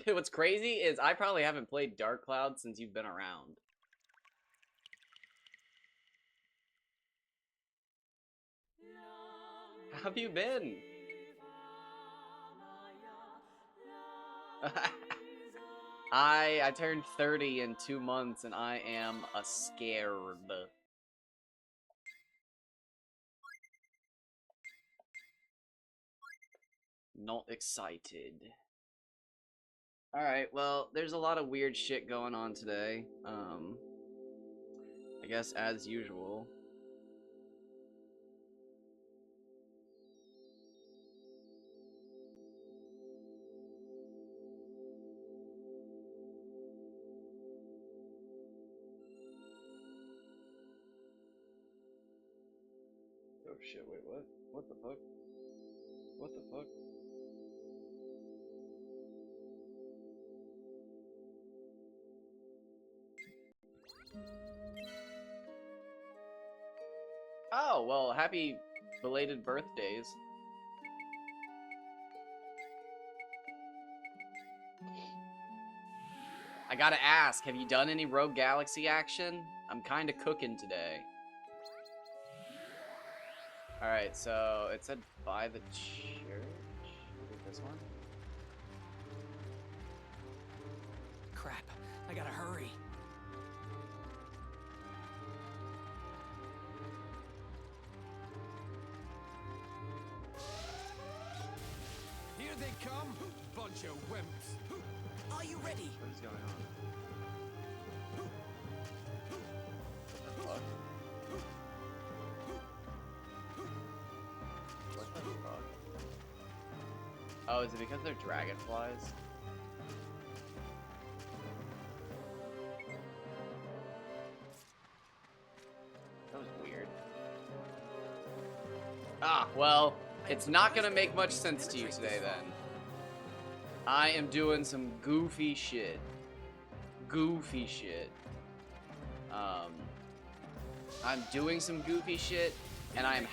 What's crazy is I probably haven't played Dark Cloud since you've been around. How have you been? I turned 30 in 2 months and I am scared. Not excited. Alright, well, there's a lot of weird shit going on today. I guess as usual. Oh shit, wait, what? What the fuck? What the fuck? Oh, well, happy belated birthdays. I gotta ask, have you done any Rogue Galaxy action? I'm kinda cooking today. Alright, so it said by the church? Is it this one? Crap, I gotta hurry. Here they come, bunch of wimps. Are you ready? What is going on? What the fuck? What the fuck? Oh, is it because they're dragonflies? That was weird. Ah, well, it's not gonna make much sense to you today then. I am doing some goofy shit. Goofy shit. I'm doing some goofy shit, and I have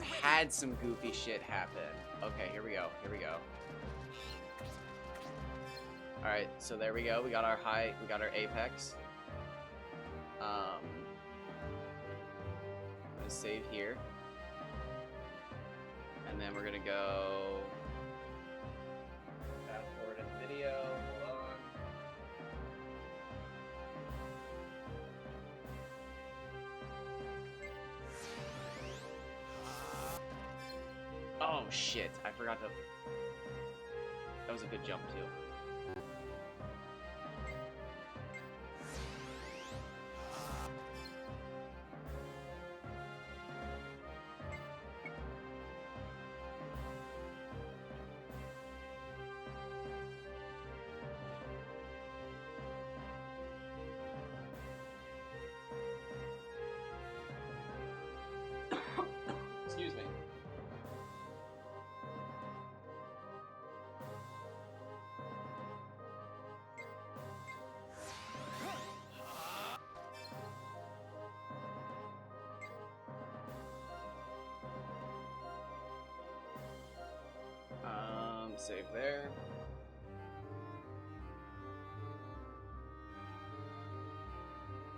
had some goofy shit happen. Okay, here we go. Here we go. All right, so there we go. We got our apex. I'm gonna save here, and then we're gonna go fast forward in the video. Hold on. Oh shit, I forgot to... That was a good jump too. Excuse me. Save there.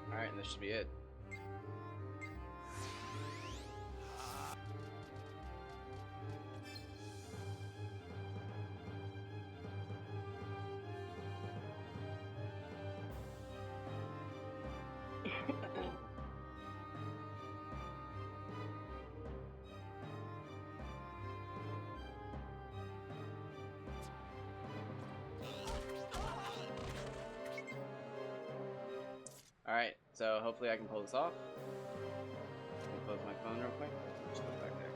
Alright, and this should be it. Alright, so hopefully I can pull this off. Let me close my phone real quick. Just go back there.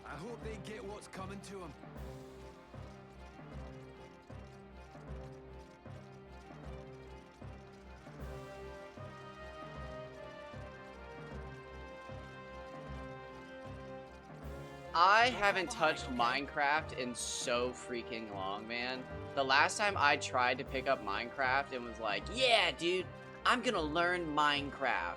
I hope they get what's coming to them. I haven't touched Minecraft in so freaking long, man. The last time I tried to pick up Minecraft and was like, yeah, dude, I'm gonna learn Minecraft.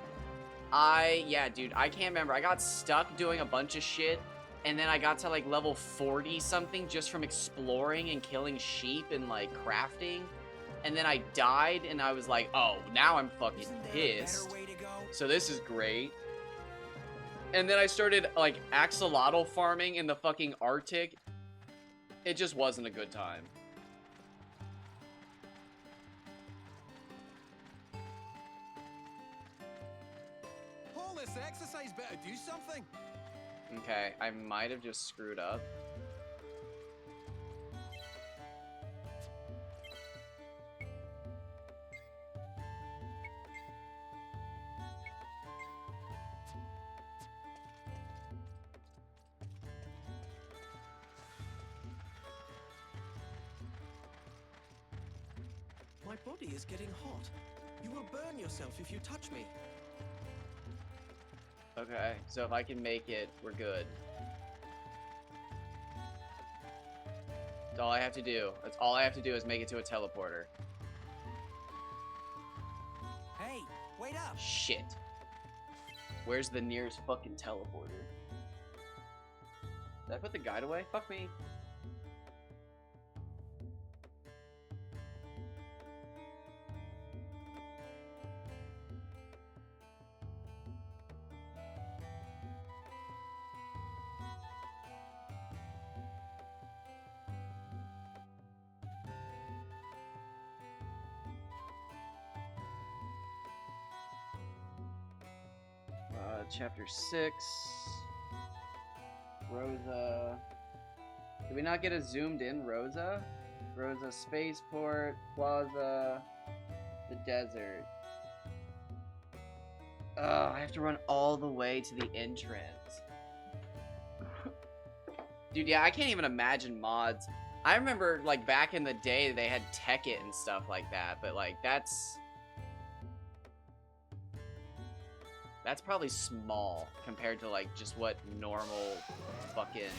Yeah, dude, I can't remember. I got stuck doing a bunch of shit, and then I got to, like, level 40 something just from exploring and killing sheep and, like, crafting. And then I died, and I was like, oh, now I'm fucking pissed. So this is great. And then I started, like, axolotl farming in the fucking Arctic. It just wasn't a good time. All this exercise better do something. Okay, I might have just screwed up. My body is getting hot. You will burn yourself if you touch me. Okay, so if I can make it, we're good. That's all I have to do. That's all I have to do is make it to a teleporter. Hey, wait up! Shit. Where's the nearest fucking teleporter? Did I put the guide away? Fuck me. Chapter 6. Rosa. Did we not get a zoomed in Rosa? Rosa Spaceport, Plaza, the desert. I have to run all the way to the entrance. Dude, yeah, I can't even imagine mods. I remember, like, back in the day, they had Tekkit and stuff like that, but, like, that's probably small compared to, like, just what normal fucking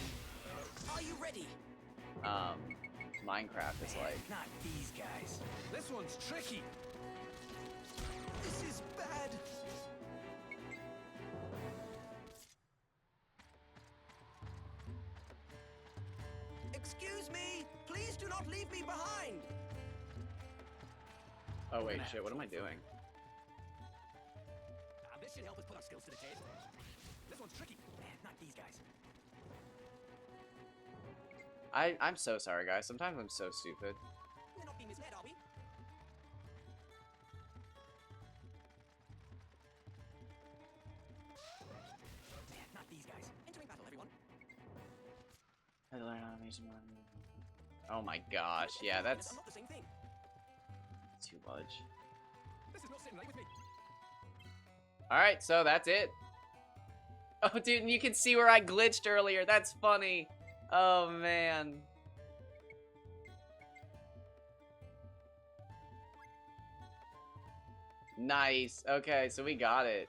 Are you ready? Minecraft is like. Not these guys. This one's tricky. This is bad. Excuse me. Please do not leave me behind. Oh wait, shit, what am I doing? This should help us put our skills to the test. This one's tricky. Not these guys. I'm so sorry, guys. Sometimes I'm so stupid. We're not being misled, are we? Not these guys. Entering battle, everyone. I learned how to make some more. Oh my gosh, yeah, that's I'm not the same thing. too much. This is not sitting right with me. Alright, so that's it. Oh, dude, and you can see where I glitched earlier. That's funny. Oh, man. Nice. Okay, so we got it.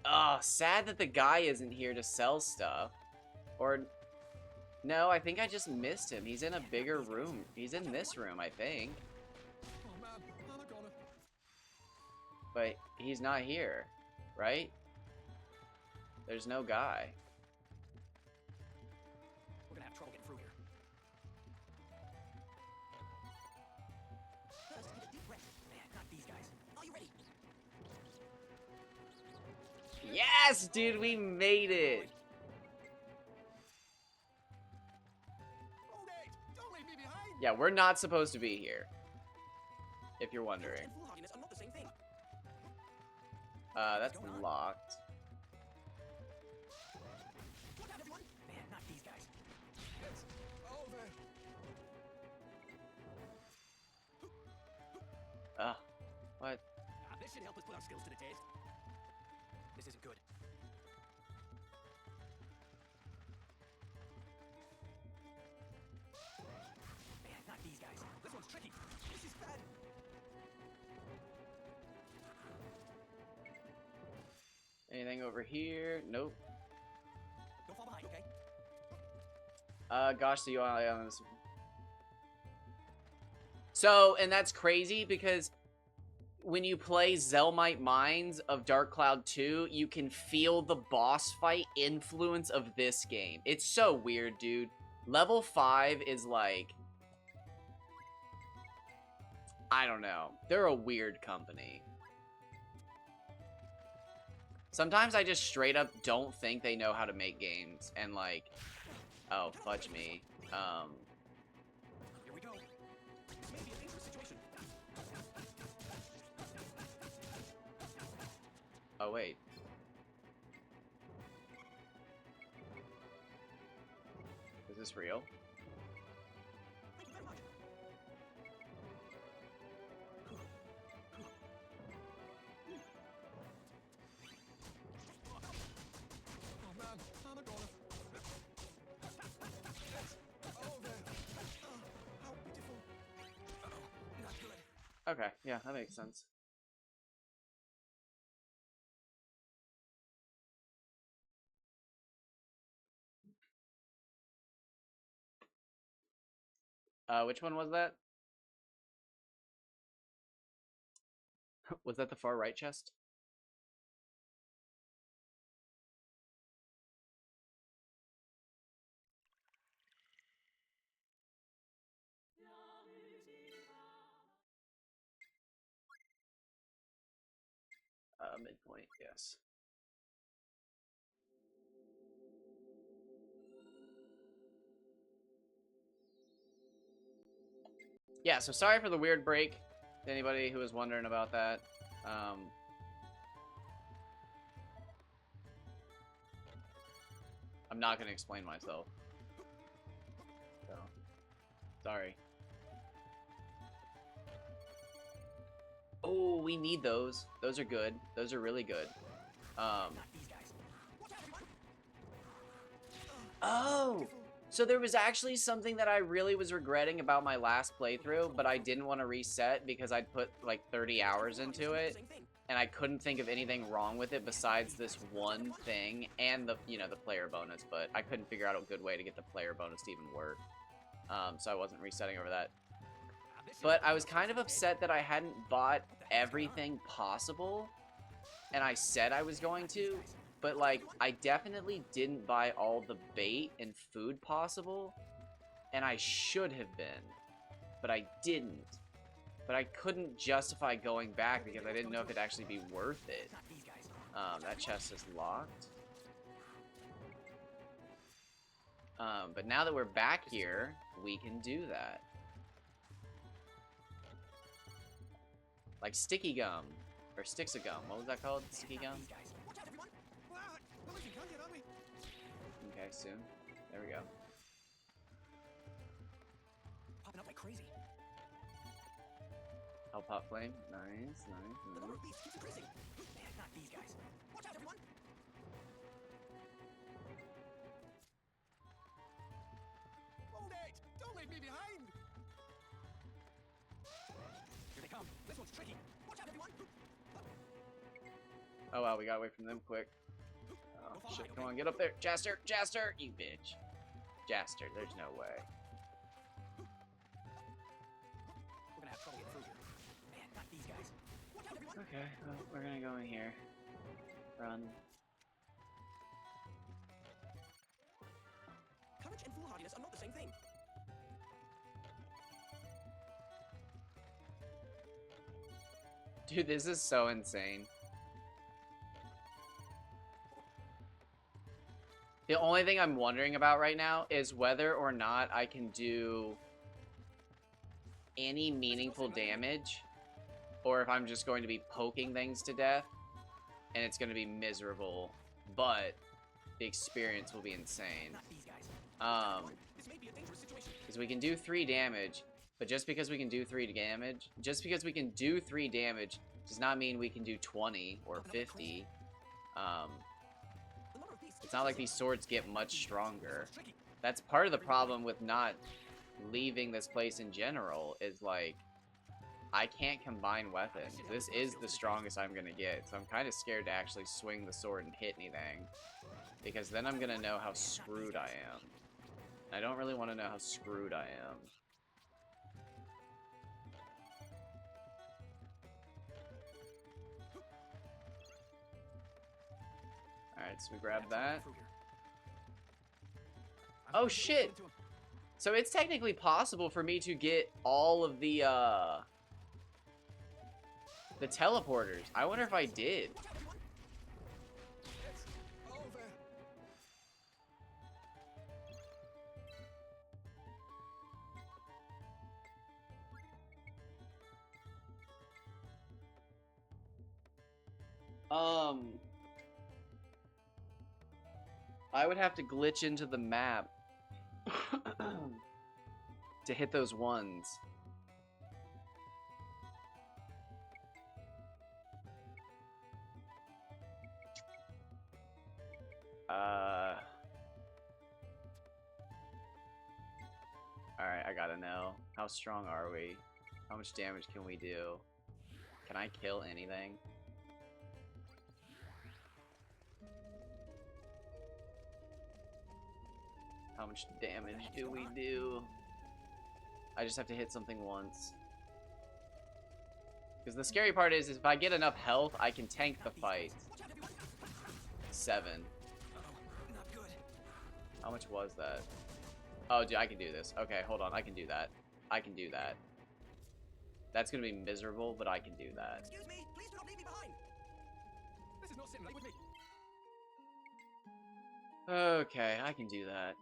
Oh, sad that the guy isn't here to sell stuff. Or... No, I think I just missed him. He's in a bigger room. He's in this room, I think. Oh man, Anaconda. But he's not here, right? There's no guy. We're gonna have trouble getting through here. First, take a deep breath. Not these guys. Are you ready? Yes, dude, we made it. Oh, Nate, don't leave me behind. Yeah, we're not supposed to be here. If you're wondering. And foolhardiness are not the same thing. That's locked. Look out, everyone. Not these guys. It's over. What? This should help us put our skills to the test. This isn't good. Not these guys. This one's tricky. This is bad. Anything over here? Nope. Don't fall behind, okay? Gosh, the UI on this. So, and that's crazy because when you play Zelmite Mines of Dark Cloud 2, you can feel the boss fight influence of this game. It's so weird, dude. Level 5 is like... I don't know. They're a weird company. Sometimes I just straight up don't think they know how to make games. And like... Oh, fudge me. Here we go. This may be a dangerous situation. Oh, wait. Is this real? Thank you very much. Oh man, I'm a goner. Oh there. Oh, how pitiful. Uh-oh, not good. Okay, yeah, that makes sense. Which one was that? Was that the far right chest? Midpoint, yes. Yeah, so sorry for the weird break to anybody who was wondering about that. I'm not going to explain myself. So, sorry. Oh, we need those. Those are good. Those are really good. Oh! So there was actually something that I really was regretting about my last playthrough, but I didn't want to reset because I'd put like 30 hours into it, and I couldn't think of anything wrong with it besides this one thing and the, you know, the player bonus, but I couldn't figure out a good way to get the player bonus to even work. So I wasn't resetting over that. But I was kind of upset that I hadn't bought everything possible, and I said I was going to, but like I definitely didn't buy all the bait and food possible, and I should have been, but I didn't. But I couldn't justify going back because I didn't know if it'd actually be worth it. That chest is locked. But now that we're back here, we can do that. Like sticky gum. Or sticks of gum. What was that called? Sticky gum? Okay, soon. There we go. Popping up like crazy. Help pop flame. Nice, nice, The number nice. of beasts keeps increasing. Man, not these guys. Watch out, everyone! Hold it! Don't leave me behind! Here they come. This one's tricky. Watch out, everyone! Oh wow, we got away from them quick. Oh shit, come on, get up there. Jaster, Jaster, you bitch. Jaster, there's no way. We're gonna have trouble getting through here. Man, not these guys. Watch out, everyone! Okay, well, we're gonna go in here. Run. Courage and foolhardiness are not the same thing. Dude, this is so insane. The only thing I'm wondering about right now is whether or not I can do any meaningful damage, or if I'm just going to be poking things to death, and it's going to be miserable, but the experience will be insane. Not these guys. This may be a dangerous situation. Because we can do 3 damage, but just because we can do 3 damage, does not mean we can do 20 or 50. The number of beasts It's not like these swords get much stronger. That's part of the problem with not leaving this place in general, is like, I can't combine weapons. This is the strongest I'm gonna get, so I'm kind of scared to actually swing the sword and hit anything, because then I'm gonna know how screwed I am. I don't really want to know how screwed I am. Alright, so we grab that. Oh shit! So it's technically possible for me to get all of the teleporters. I wonder if I did. I would have to glitch into the map to hit those ones. Alright, I gotta know. How strong are we? How much damage can we do? Can I kill anything? How much damage do we do? I just have to hit something once. Because the scary part is if I get enough health, I can tank the fight. 7. Not good. How much was that? Oh, dude, I can do this. Okay, hold on. I can do that. I can do that. That's gonna be miserable, but I can do that. Excuse me, please do not leave me behind. This is not sitting right with me. Okay, I can do that.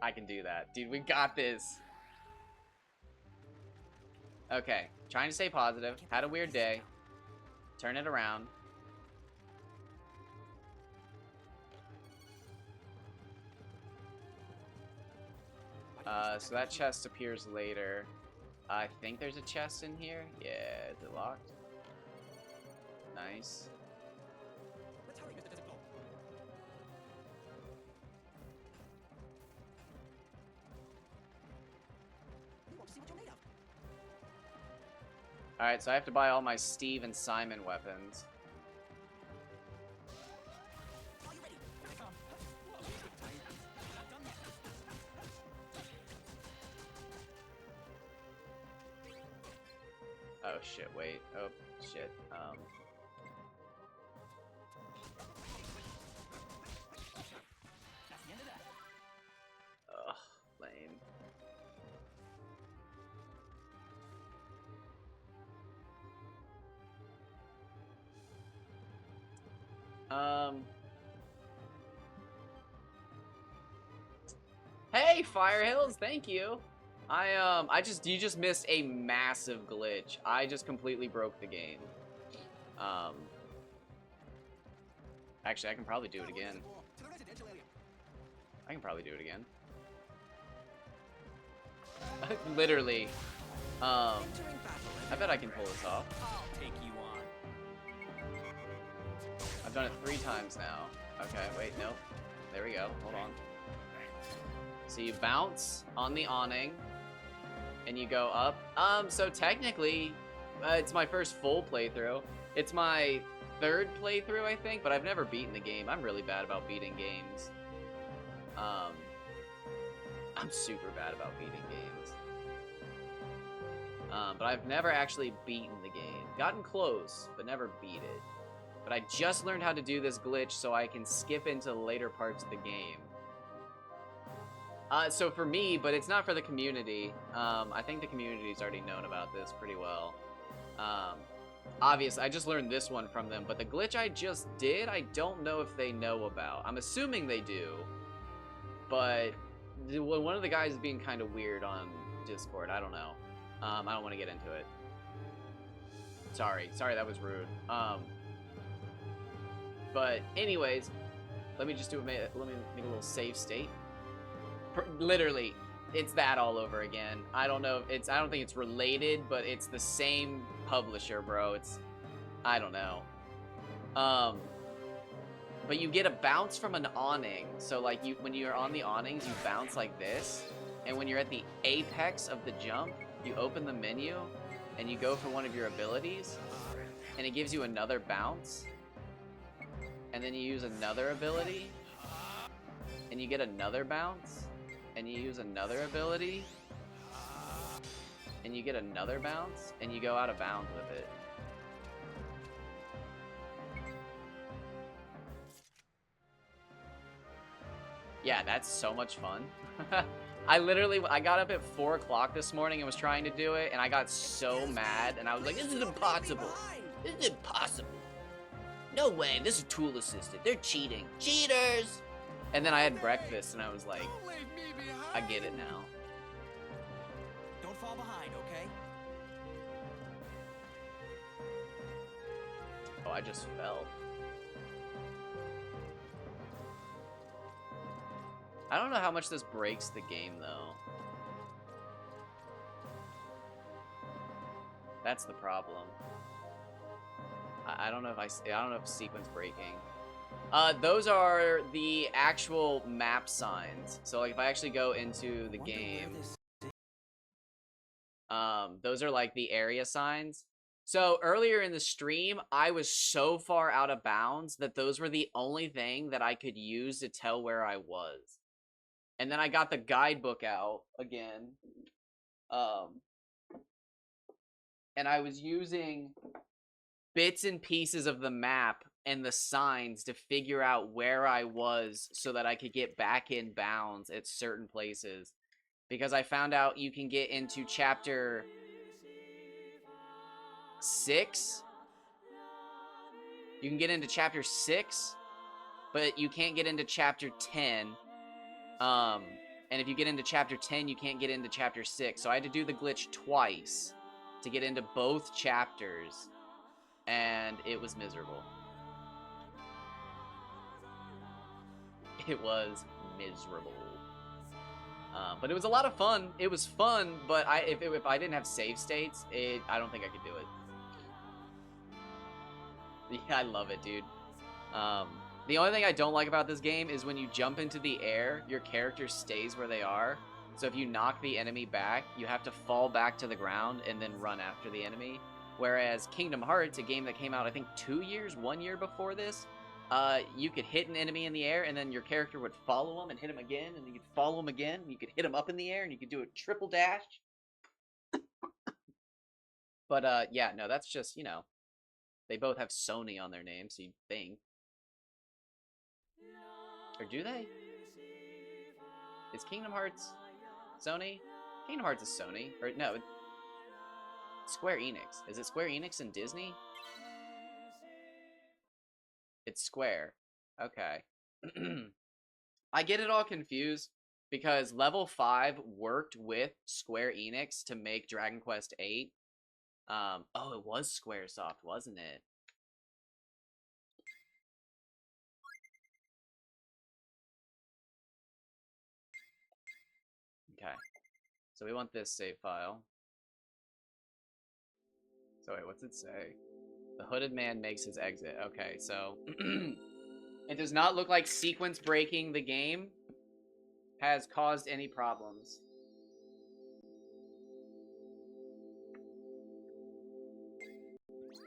I can do that. Dude, we got this. Okay, trying to stay positive. Had a weird day. Turn it around. So that chest appears later. I think there's a chest in here. Yeah, is it locked? Nice. Let's hurry, Mr. Desert Blob. We want to see what you're made of. Alright, so I have to buy all my Steve and Simon weapons. Are you ready? Here they come. What a waste of time. I've done that. Oh shit, wait. Oh shit. That's the end of that. Ugh, lame. Hey, Fire Hills, thank you. You just missed a massive glitch. I just completely broke the game. Actually, I can probably do it again. To the residential area. I can probably do it again. Literally. Entering battle. I bet I can pull this off. I'll take you on. I've done it 3 times now. Okay, wait, nope. There we go. Hold on. So you bounce on the awning, and you go up. So technically, it's my first full playthrough. It's my 3rd playthrough, I think, but I've never beaten the game. I'm really bad about beating games. I'm super bad about beating games. But I've never actually beaten the game. Gotten close, but never beat it. But I just learned how to do this glitch so I can skip into the later parts of the game. So for me, but it's not for the community. I think the community's already known about this pretty well. Obviously, I just learned this one from them, but the glitch I just did, I don't know if they know about. I'm assuming they do, but one of the guys is being kind of weird on Discord. I don't know. I don't want to get into it. Sorry, that was rude. But anyways, let me just let me make a little save state. Literally, it's that all over again. I don't know if I don't think it's related, but it's the same publisher, bro. I don't know. But you get a bounce from an awning. So like when you're on the awnings, you bounce like this. And when you're at the apex of the jump, you open the menu and you go for one of your abilities, and it gives you another bounce. And then you use another ability, and you get another bounce. And you use another ability, and you get another bounce, and you go out of bounds with it. Yeah, that's so much fun. I got up at 4 o'clock this morning and was trying to do it, and I got so mad, and I was like, this is impossible. This is impossible. No way, this is tool assisted. They're cheating. Cheaters! And then I had breakfast, and I was like, Don't leave me behind. I get it now. Don't fall behind, okay? Oh, I just fell. I don't know how much this breaks the game, though. That's the problem. I don't know if I don't know if sequence breaking. Those are the actual map signs. So like if I actually go into the game, those are like the area signs. So earlier in the stream, I was so far out of bounds that those were the only thing that I could use to tell where I was. And then I got the guidebook out again. And I was using bits and pieces of the map and the signs to figure out where I was so that I could get back in bounds at certain places. Because I found out you can get into chapter 6. You can get into chapter 6, but you can't get into chapter 10. And if you get into chapter 10, you can't get into chapter 6. So I had to do the glitch twice to get into both chapters. And it was miserable. It was miserable. But it was a lot of fun. It was fun, but if I didn't have save states, I don't think I could do it. Yeah, I love it, dude. The only thing I don't like about this game is when you jump into the air, your character stays where they are. So if you knock the enemy back, you have to fall back to the ground and then run after the enemy. Whereas Kingdom Hearts, a game that came out, I think 1 year before this, you could hit an enemy in the air, and then your character would follow him and hit him again, and you could follow him again, and you could hit him up in the air, and you could do a triple dash. But, yeah, no, that's just, you know, they both have Sony on their name, so you'd think. Or do they? Is Kingdom Hearts Sony? Kingdom Hearts is Sony. Or, no, Square Enix. Is it Square Enix and Disney? It's Square. Okay. I get it all confused because Level 5 worked with Square Enix to make Dragon Quest VIII. Oh, it was Squaresoft, wasn't it? Okay. So we want this save file. So wait, what's it say? The hooded man makes his exit. Okay, so it does not look like sequence breaking the game has caused any problems.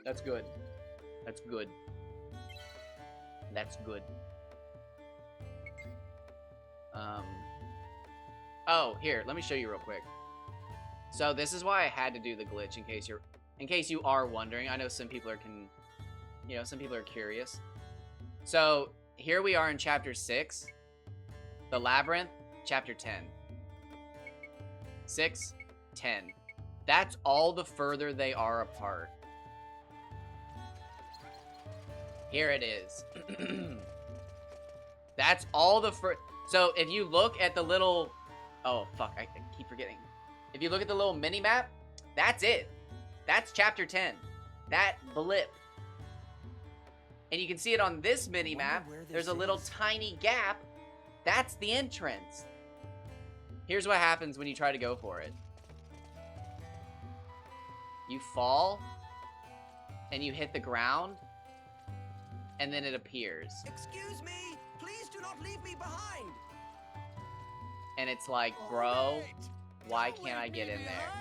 That's good. That's good. That's good. Oh, here, let me show you real quick. So this is why I had to do the glitch in case you are wondering. I know some people are some people are curious. So here we are in chapter 6. The Labyrinth, chapter 10. 6, 10. That's all the further they are apart. Here it is. That's all the so if you look at the little... Oh, fuck, I keep forgetting. If you look at the little mini-map, that's it. That's chapter 10. That blip. And you can see it on this mini-map. There's a little tiny gap. That's the entrance. Here's what happens when you try to go for it. You fall, and you hit the ground, and then it appears. Excuse me, please do not leave me behind. And it's like, bro, why can't I get in there?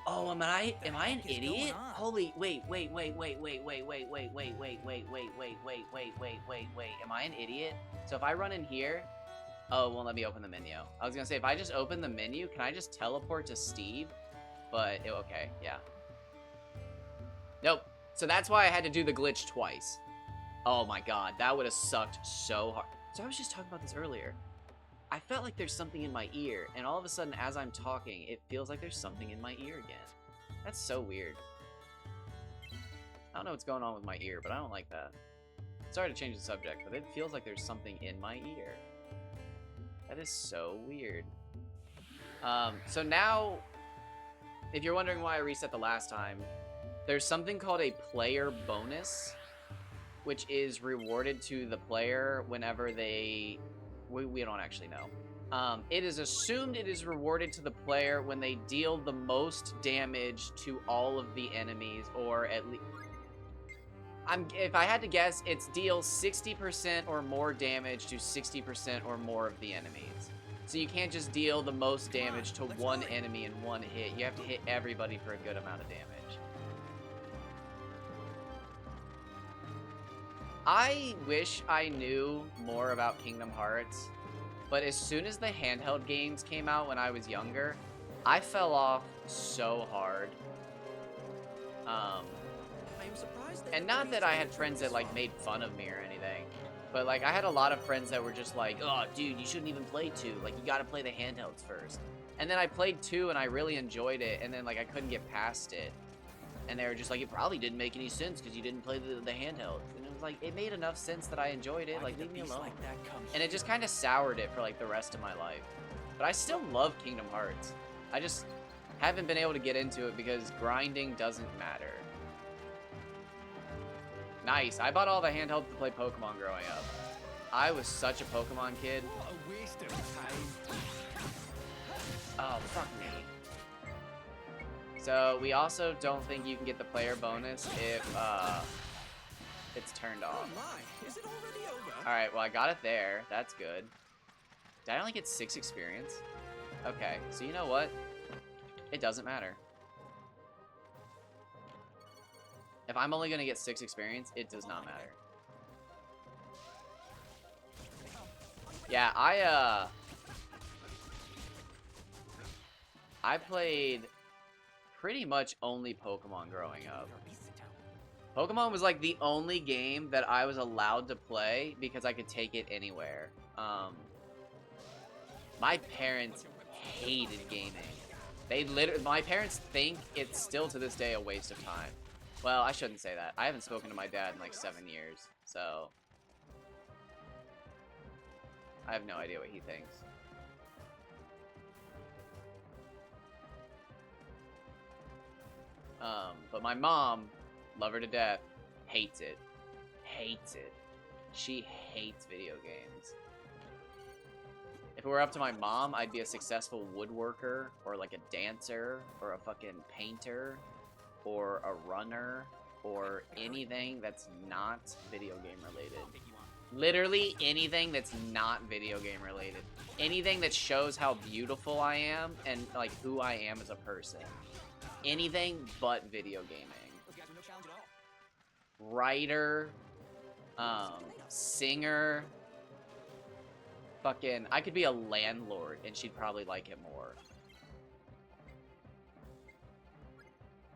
Oh, am I an idiot? Holy, wait, am I an idiot? So if I run in here, oh, it won't let me open the menu. I was gonna say, if I just open the menu, can I just teleport to Steve? But, okay, yeah. Nope. So that's why I had to do the glitch twice. Oh my god, that would have sucked so hard. So I was just talking about this earlier. I felt like there's something in my ear, and all of a sudden, as I'm talking, it feels like there's something in my ear again. That's so weird. I don't know what's going on with my ear, but I don't like that. Sorry to change the subject, but it feels like there's something in my ear. That is so weird. So now, if you're wondering why I reset the last time, there's something called a player bonus, which is rewarded to the player whenever they... We don't actually know. It is assumed it is rewarded to the player when they deal the most damage to all of the enemies, or at least... if I had to guess, it's deal 60% or more damage to 60% or more of the enemies. So you can't just deal the most damage to one enemy in one hit. You have to hit everybody for a good amount of damage. I wish I knew more about Kingdom Hearts, but as soon as the handheld games came out when I was younger, I fell off so hard. I am surprised that And not that I had friends that like made fun of me or anything, but like I had a lot of friends that were just like, oh dude, you shouldn't even play 2, like you gotta play the handhelds first. And then I played 2 and I really enjoyed it, and then like I couldn't get past it. And they were just like, it probably didn't make any sense because you didn't play the handheld. And it was like, it made enough sense that I enjoyed it, like leave me alone. And it just kind of soured it for like the rest of my life. But I still love Kingdom Hearts. I just haven't been able to get into it because grinding doesn't matter. Nice. I bought all the handhelds to play Pokemon growing up. I was such a Pokemon kid. What a waste of time. Oh, fuck me. So, we also don't think you can get the player bonus if, it's turned Oh off. my, is it already over? Alright, well, I got it there. That's good. Did I only get 6 experience? Okay, so you know what? It doesn't matter. If I'm only gonna get 6 experience, it does not matter. Yeah, I played pretty much only Pokemon growing up. Pokemon was like the only game that I was allowed to play because I could take it anywhere. My parents hated gaming. My parents think it's still to this day a waste of time. Well, I shouldn't say that. I haven't spoken to my dad in like 7 years, so I have no idea what he thinks. But my mom, love her to death, hates it. Hates it. She hates video games. If it were up to my mom, I'd be a successful woodworker, or like a dancer, or a fucking painter, or a runner, or anything that's not video game related. Literally anything that's not video game related. Anything that shows how beautiful I am and like who I am as a person. Anything but video gaming. Writer, singer, fucking, I could be a landlord and she'd probably like it more.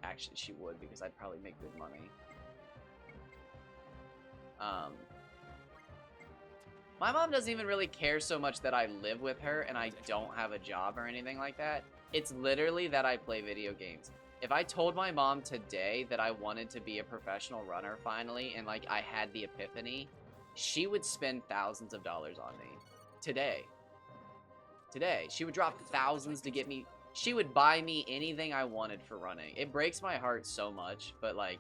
Actually, she would, because I'd probably make good money. My mom doesn't even really care so much that I live with her and I don't have a job or anything like that. It's literally that I play video games. If I told my mom today that I wanted to be a professional runner finally, and like I had the epiphany, she would spend thousands of dollars on me. Today. Today. She would drop thousands to get me. She would buy me anything I wanted for running. It breaks my heart so much, but like,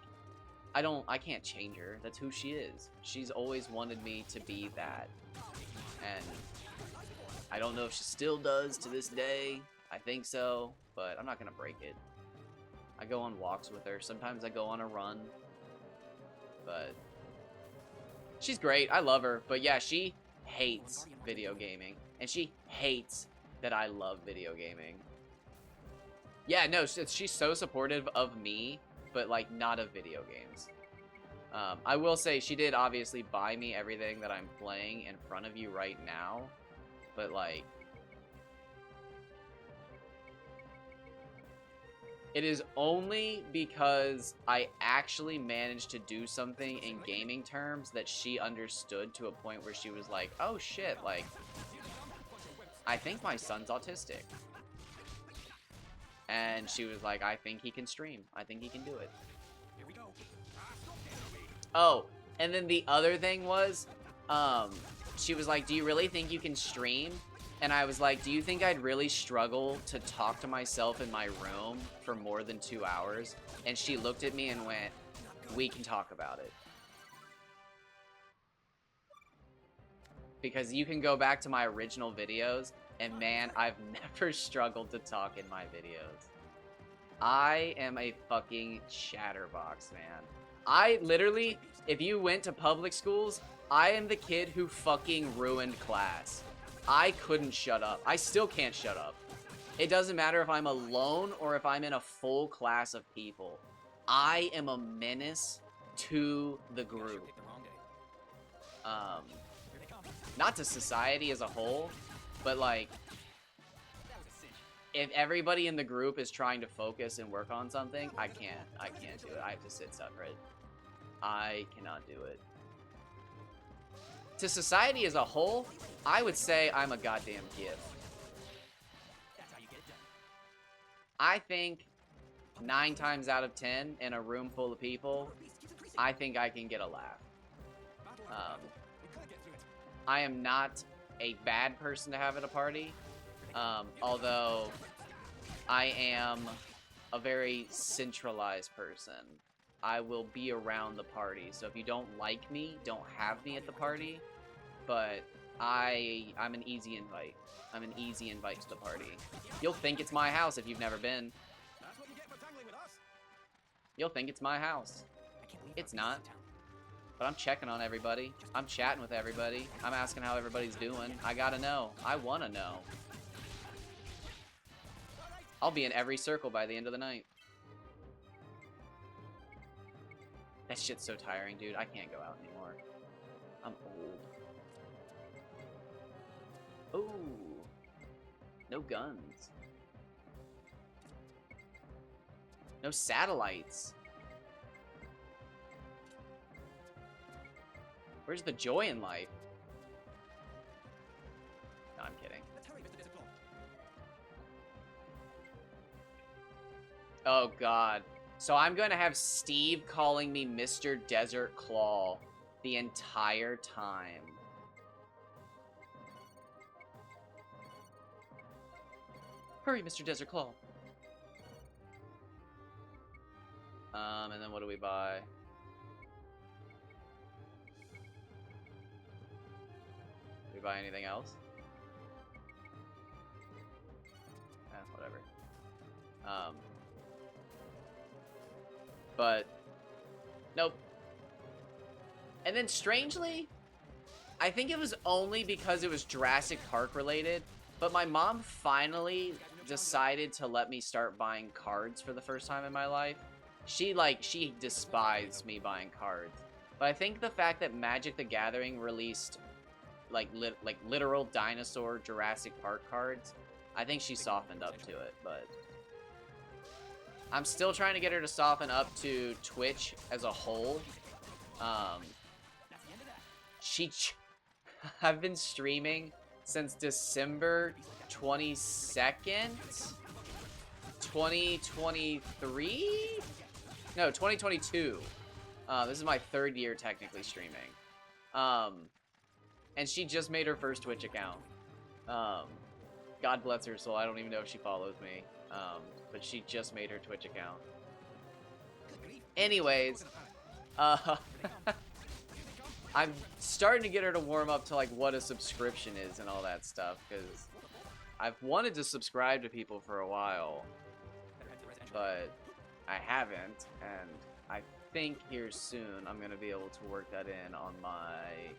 I can't change her. That's who she is. She's always wanted me to be that. And I don't know if she still does to this day. I think so, but I'm not gonna break it. I go on walks with her. Sometimes I go on a run. But she's great. I love her. But yeah, she hates video gaming. And she hates that I love video gaming. Yeah, no, she's so supportive of me, but like not of video games. I will say she did obviously buy me everything that I'm playing in front of you right now, but like It is only because I actually managed to do something in gaming terms that she understood to a point where she was like, oh shit, like, I think my son's autistic. And she was like, I think he can stream. I think he can do it. Here we go. Oh, and then the other thing was, she was like, do you really think you can stream? And I was like, do you think I'd really struggle to talk to myself in my room for more than 2 hours? And she looked at me and went, we can talk about it. Because you can go back to my original videos, and man, I've never struggled to talk in my videos. I am a fucking chatterbox, man. I literally, if you went to public schools, I am the kid who fucking ruined class. I couldn't shut up. I still can't shut up. It doesn't matter if I'm alone or if I'm in a full class of people. I am a menace to the group. Not to society as a whole, but like, if everybody in the group is trying to focus and work on something, I can't do it. I have to sit separate. I cannot do it. To society as a whole, I would say I'm a goddamn gift. I think 9 times out of 10 in a room full of people, I think I can get a laugh. I am not a bad person to have at a party, although I am a very centralized person. I will be around the party, so if you don't like me, don't have me at the party, but I'm an easy invite. I'm an easy invite to the party. You'll think it's my house if you've never been. You'll think it's my house. It's not. But I'm checking on everybody. I'm chatting with everybody. I'm asking how everybody's doing. I gotta know. I wanna know. I'll be in every circle by the end of the night. That shit's so tiring, dude. I can't go out anymore. I'm old. Ooh. No guns. No satellites. Where's the joy in life? No, I'm kidding. Oh, God. So I'm going to have Steve calling me Mr. Desert Claw the entire time. Hurry, Mr. Desert Claw. And then what do we buy? Do we buy anything else? Whatever. But nope. And then strangely, I think it was only because it was Jurassic Park related, but my mom finally decided to let me start buying cards for the first time in my life. She despised me buying cards. But I think the fact that Magic the Gathering released literal dinosaur Jurassic Park cards, I think she softened up to it, but I'm still trying to get her to soften up to Twitch as a whole. I've been streaming since December 22nd, 2023? No, 2022. This is my 3rd year technically streaming. And she just made her first Twitch account. God bless her soul. I don't even know if she follows me. But she just made her Twitch account. Anyways, I'm starting to get her to warm up to like what a subscription is and all that stuff, because I've wanted to subscribe to people for a while, but I haven't, and I think here soon I'm gonna be able to work that in on my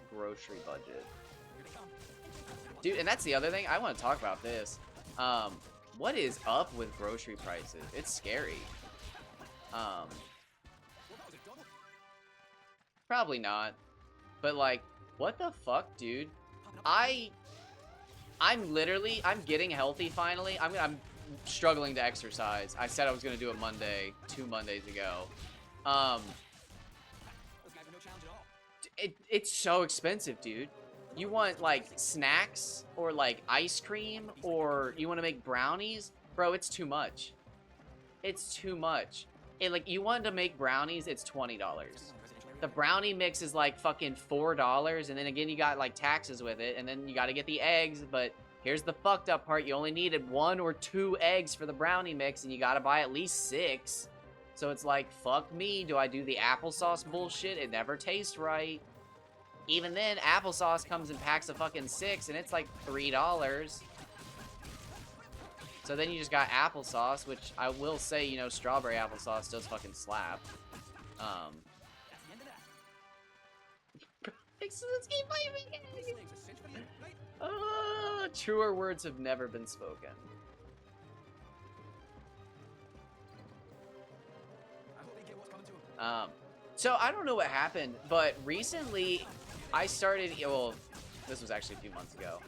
grocery budget. Dude, and that's the other thing, I want to talk about this. What is up with grocery prices? It's scary. Probably not. But like, what the fuck, dude? I'm getting healthy finally. struggling to exercise. I said I was gonna do it Monday, 2 Mondays ago. It's so expensive, dude. You want like snacks or like ice cream, or you want to make brownies, bro? It's too much. It's too much. Like, you want to make brownies, it's $20. The brownie mix is like fucking $4, and then again you got like taxes with it, and then you got to get the eggs. But here's the fucked up part: you only needed 1 or 2 eggs for the brownie mix, and you got to buy at least 6. So it's like, fuck me. Do I do the applesauce bullshit? It never tastes right. Even then, applesauce comes in packs of fucking 6, and it's like $3. So then you just got applesauce, which I will say, you know, strawberry applesauce does fucking slap. Truer words have never been spoken. So I don't know what happened, but recently I started, well, this was actually a few months ago.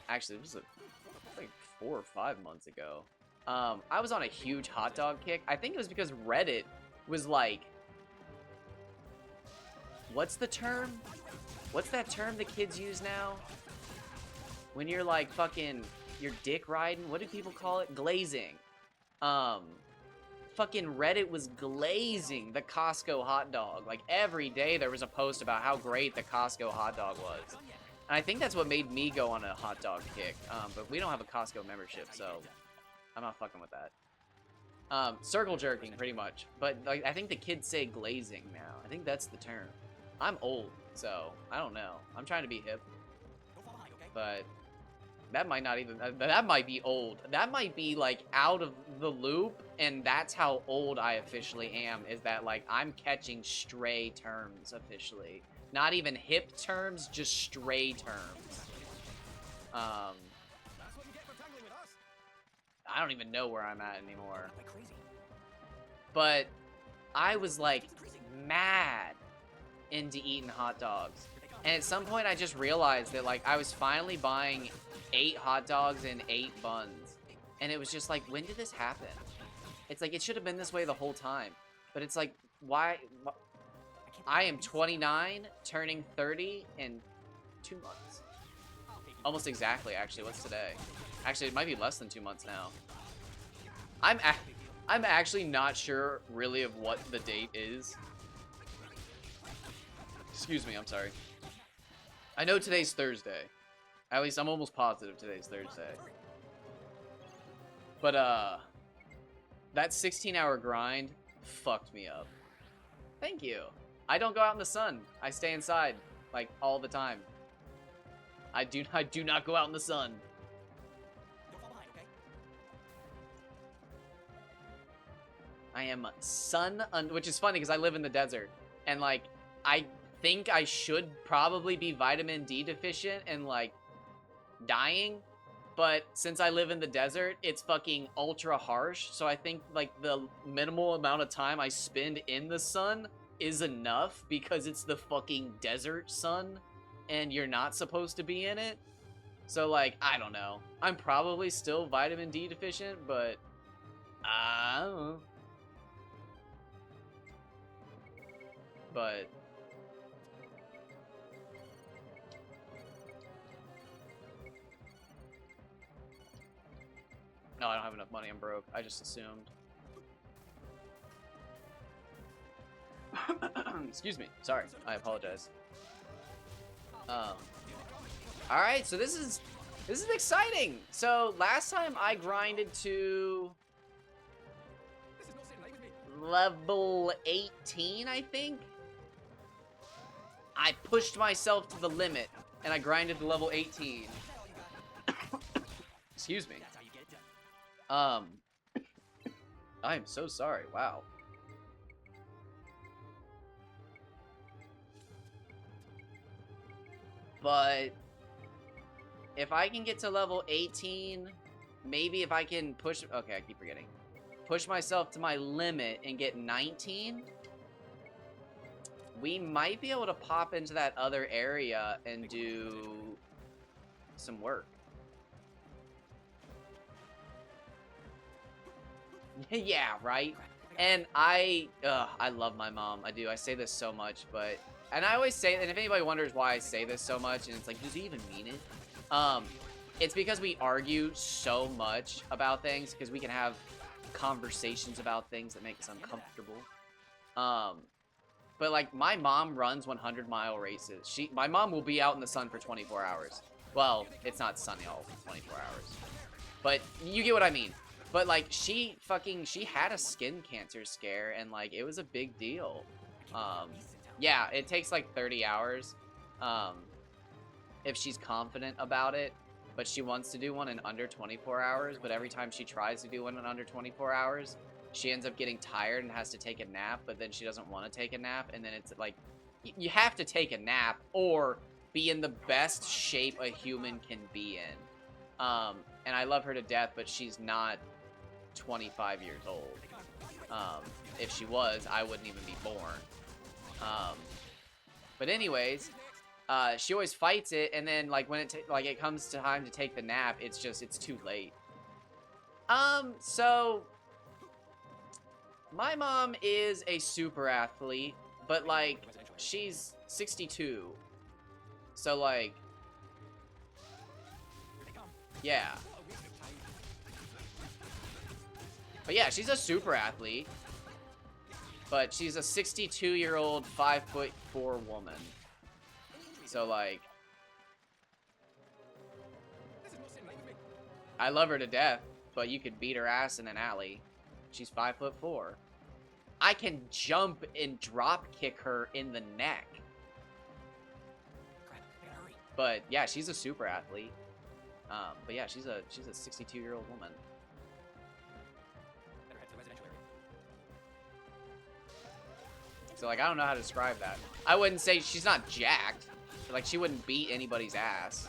Actually, it was like 4 or 5 months ago. I was on a huge hot dog kick. I think it was because Reddit was like, what's the term? What's that term the kids use now? When you're like fucking, you're dick riding, what do people call it? Glazing. Fucking Reddit was glazing the Costco hot dog. Like, every day there was a post about how great the Costco hot dog was. And I think that's what made me go on a hot dog kick. But we don't have a Costco membership, so I'm not fucking with that. Circle jerking, pretty much. But like, I think the kids say glazing now. I think that's the term. I'm old, so I don't know. I'm trying to be hip. But that might not even, that might be old. That might be like out of the loop, and that's how old I officially am, is that like I'm catching stray terms officially. Not even hip terms, just stray terms. I don't even know where I'm at anymore. But I was like mad into eating hot dogs. And at some point I just realized that like I was finally buying 8 hot dogs and 8 buns. And it was just like, when did this happen? It's like, it should have been this way the whole time. But it's like, why? I am 29, turning 30 in 2 months. Almost exactly, actually. What's today? Actually, it might be less than 2 months now. I'm actually not sure really of what the date is. Excuse me, I'm sorry. I know today's Thursday. At least I'm almost positive today's Thursday. But, that 16-hour grind fucked me up. Thank you. I don't go out in the sun. I stay inside, like, all the time. I do not go out in the sun. I am which is funny because I live in the desert. And, like, I think I should probably be vitamin D deficient and, like, dying. But since I live in the desert, it's fucking ultra harsh. So I think, like, the minimal amount of time I spend in the sun is enough because it's the fucking desert sun and you're not supposed to be in it. So, like, I don't know. I'm probably still vitamin D deficient, but I don't know. But no, I don't have enough money. I'm broke. I just assumed. Excuse me. Sorry. I apologize. Alright, so this is exciting. So last time I grinded to level 18, I think. I pushed myself to the limit and I grinded to level 18. Excuse me. I am so sorry. Wow. But if I can get to level 18, maybe if I can push... Okay, I keep forgetting. Push myself to my limit and get 19, we might be able to pop into that other area and do some work. Yeah, right? And I love my mom. I do. I say this so much, but, and I always say, and if anybody wonders why I say this so much, and it's like, does he even mean it? It's because we argue so much about things, because we can have conversations about things that make us uncomfortable. But like, my mom runs 100-mile races. My mom will be out in the sun for 24 hours. Well, it's not sunny all 24 hours. But you get what I mean. But like, she had a skin cancer scare, and like, it was a big deal. Yeah, it takes like 30 hours. If she's confident about it. But she wants to do one in under 24 hours, but every time she tries to do one in under 24 hours, she ends up getting tired and has to take a nap, but then she doesn't want to take a nap, and then it's like, you have to take a nap or be in the best shape a human can be in. And I love her to death, but she's not 25 years old. If she was, I wouldn't even be born. But anyways, she always fights it, and then like when it comes to time to take the nap, it's too late. So my mom is a super athlete, but like, she's 62. So like, yeah. But yeah, she's a super athlete. But she's a 62-year-old, 5'4" woman. So like, I love her to death, but you could beat her ass in an alley. She's 5'4". I can jump and drop kick her in the neck. But yeah, she's a super athlete. But yeah, she's a 62-year-old woman. So like, I don't know how to describe that. I wouldn't say she's not jacked. Like, she wouldn't beat anybody's ass.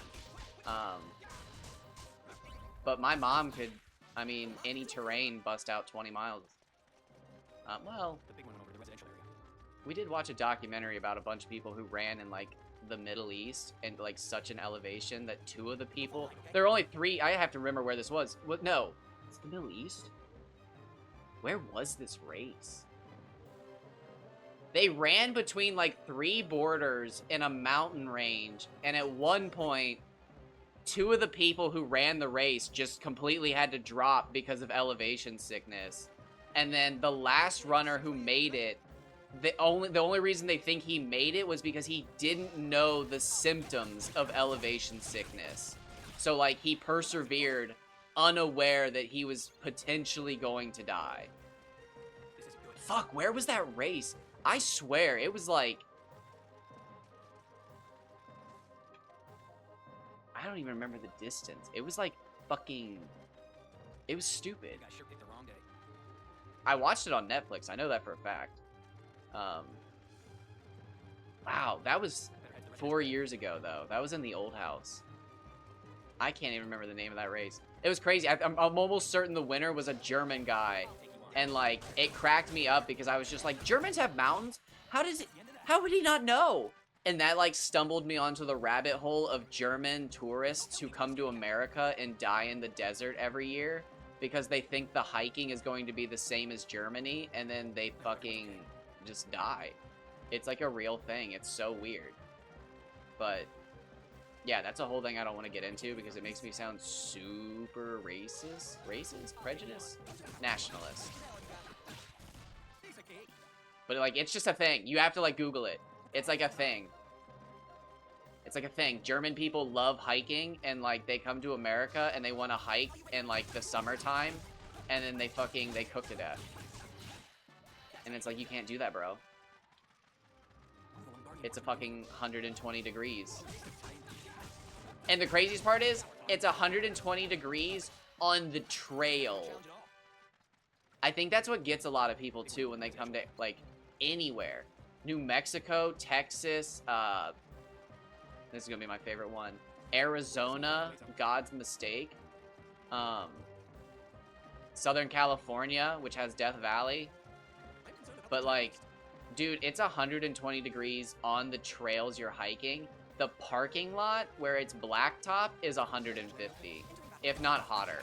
But my mom could, I mean, any terrain, bust out 20 miles. Well, we did watch a documentary about a bunch of people who ran in, like, the Middle East and, like, such an elevation that two of the people... There are only 3... I have to remember where this was. What? No. It's the Middle East? Where was this race? They ran between, like, 3 borders in a mountain range, and at one point, 2 of the people who ran the race just completely had to drop because of elevation sickness. And then the last runner who made it, the only reason they think he made it was because he didn't know the symptoms of elevation sickness. So, like, he persevered, unaware that he was potentially going to die. Fuck, where was that race? I swear, it was like... I don't even remember the distance. It was like fucking... It was stupid. I watched it on Netflix. I know that for a fact. Wow, that was 4 years ago, though. That was in the old house. I can't even remember the name of that race. It was crazy. I'm almost certain the winner was a German guy. And, like, it cracked me up because I was just like, Germans have mountains? How would he not know? And that, like, stumbled me onto the rabbit hole of German tourists who come to America and die in the desert every year because they think the hiking is going to be the same as Germany, and then they fucking just die. It's, like, a real thing. It's so weird. But, yeah, that's a whole thing I don't want to get into because it makes me sound super racist. Racist? Prejudice? Nationalist. But, like, it's just a thing. You have to, like, Google it. It's like a thing. It's like a thing. German people love hiking, and, like, they come to America, and they want to hike in, like, the summertime, and then they cook to death. And it's like, you can't do that, bro. It's a fucking 120 degrees. And the craziest part is, it's 120 degrees on the trail. I think that's what gets a lot of people, too, when they come to, like, anywhere. New Mexico, Texas, this is gonna be my favorite one. Arizona, God's Mistake. Southern California, which has Death Valley. But, like, dude, it's 120 degrees on the trails you're hiking. The parking lot, where it's blacktop, is 150, if not hotter.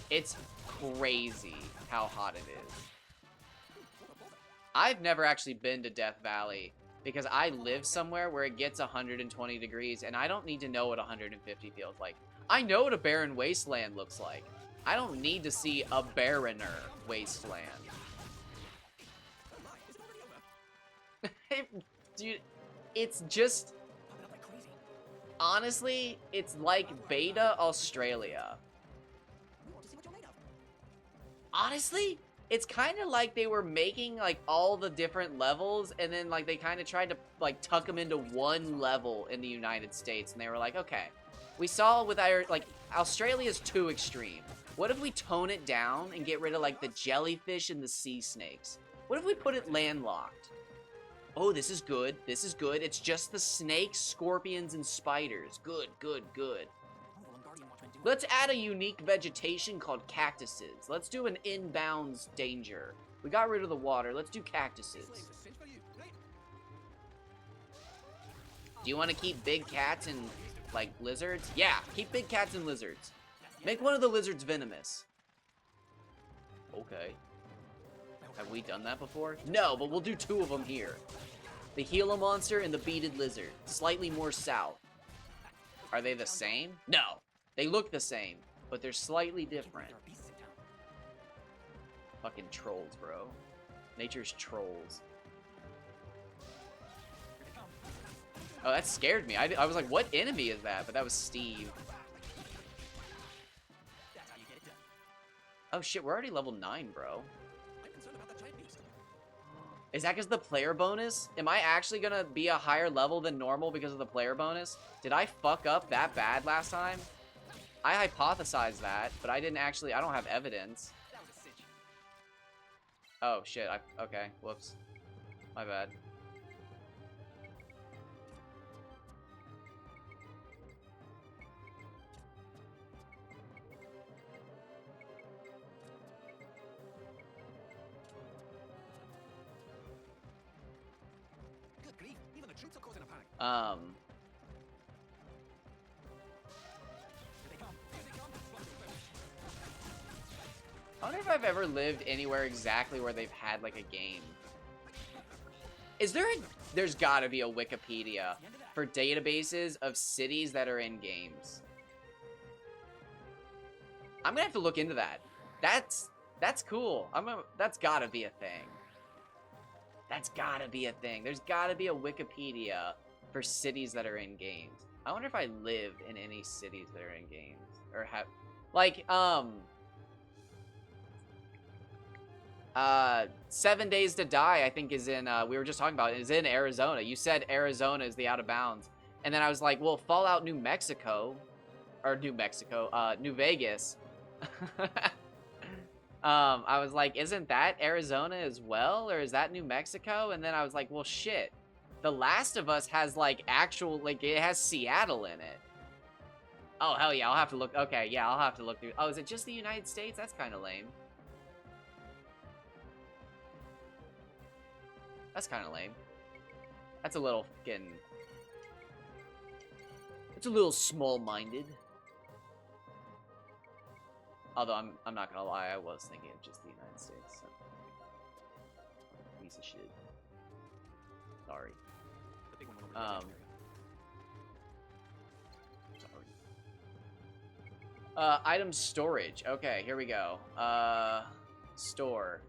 It's crazy how hot it is. I've never actually been to Death Valley because I live somewhere where it gets 120 degrees and I don't need to know what 150 feels like. I know what a barren wasteland looks like. I don't need to see a barrener wasteland. Dude, it's just... Honestly, it's like Beta Australia. Honestly, it's kind of like they were making, like, all the different levels, and then, like, they kind of tried to, like, tuck them into one level in the United States, and they were like, okay, we saw with our, like, Australia's too extreme. What if we tone it down and get rid of, like, the jellyfish and the sea snakes? What if we put it landlocked? Oh, this is good. This is good. It's just the snakes, scorpions, and spiders. Good, good, good. Let's add a unique vegetation called cactuses. Let's do an inbounds danger. We got rid of the water. Let's do cactuses. Do you want to keep big cats and, like, lizards? Yeah, keep big cats and lizards. Make one of the lizards venomous. Okay. Have we done that before? No, but we'll do 2 of them here. The Gila monster and the beaded lizard. Slightly more south. Are they the same? No. They look the same, but they're slightly different. Fucking trolls, bro. Nature's trolls. Oh, that scared me. I was like, what enemy is that? But that was Steve. Oh shit, we're already level 9, bro. Is that because of the player bonus? Am I actually gonna be a higher level than normal because of the player bonus? Did I fuck up that bad last time? I hypothesized that, but I didn't actually, I don't have evidence. Oh shit, okay, whoops. My bad. Good grief, even the troops are causing a panic. I wonder if I've ever lived anywhere exactly where they've had, like, a game. Is there there's gotta be a Wikipedia for databases of cities that are in games. I'm gonna have to look into that. That's cool. That's gotta be a thing. That's gotta be a thing. There's gotta be a Wikipedia for cities that are in games. I wonder if I lived in any cities that are in games. Or have... Like, 7 Days to Die, I think, is in, we were just talking about it, is in Arizona. You said Arizona is the out of bounds. And then I was like, well, Fallout New Mexico, or New Vegas. I was like, isn't that Arizona as well? Or is that New Mexico? And then I was like, well, shit. The Last of Us has, like, actual, like, it has Seattle in it. Oh, hell yeah, I'll have to look. Okay, yeah, I'll have to look through. Oh, is it just the United States? That's kind of lame. That's kind of lame. That's a little fucking... It's a little small-minded. Although, I'm not gonna lie, I was thinking of just the United States. So. Piece of shit. Sorry. Sorry. Item storage. Okay, here we go. Store.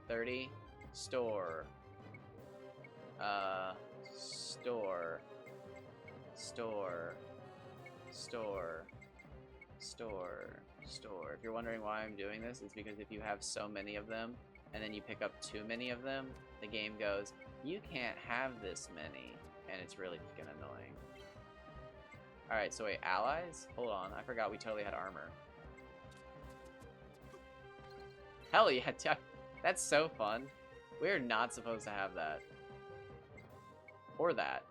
30. Store. Store. If you're wondering why I'm doing this, it's because if you have so many of them, and then you pick up too many of them, the game goes, you can't have this many, and it's really fucking annoying. Alright, so wait, allies? Hold on, I forgot we totally had armor. Hell yeah, that's so fun. We're not supposed to have that. Or that.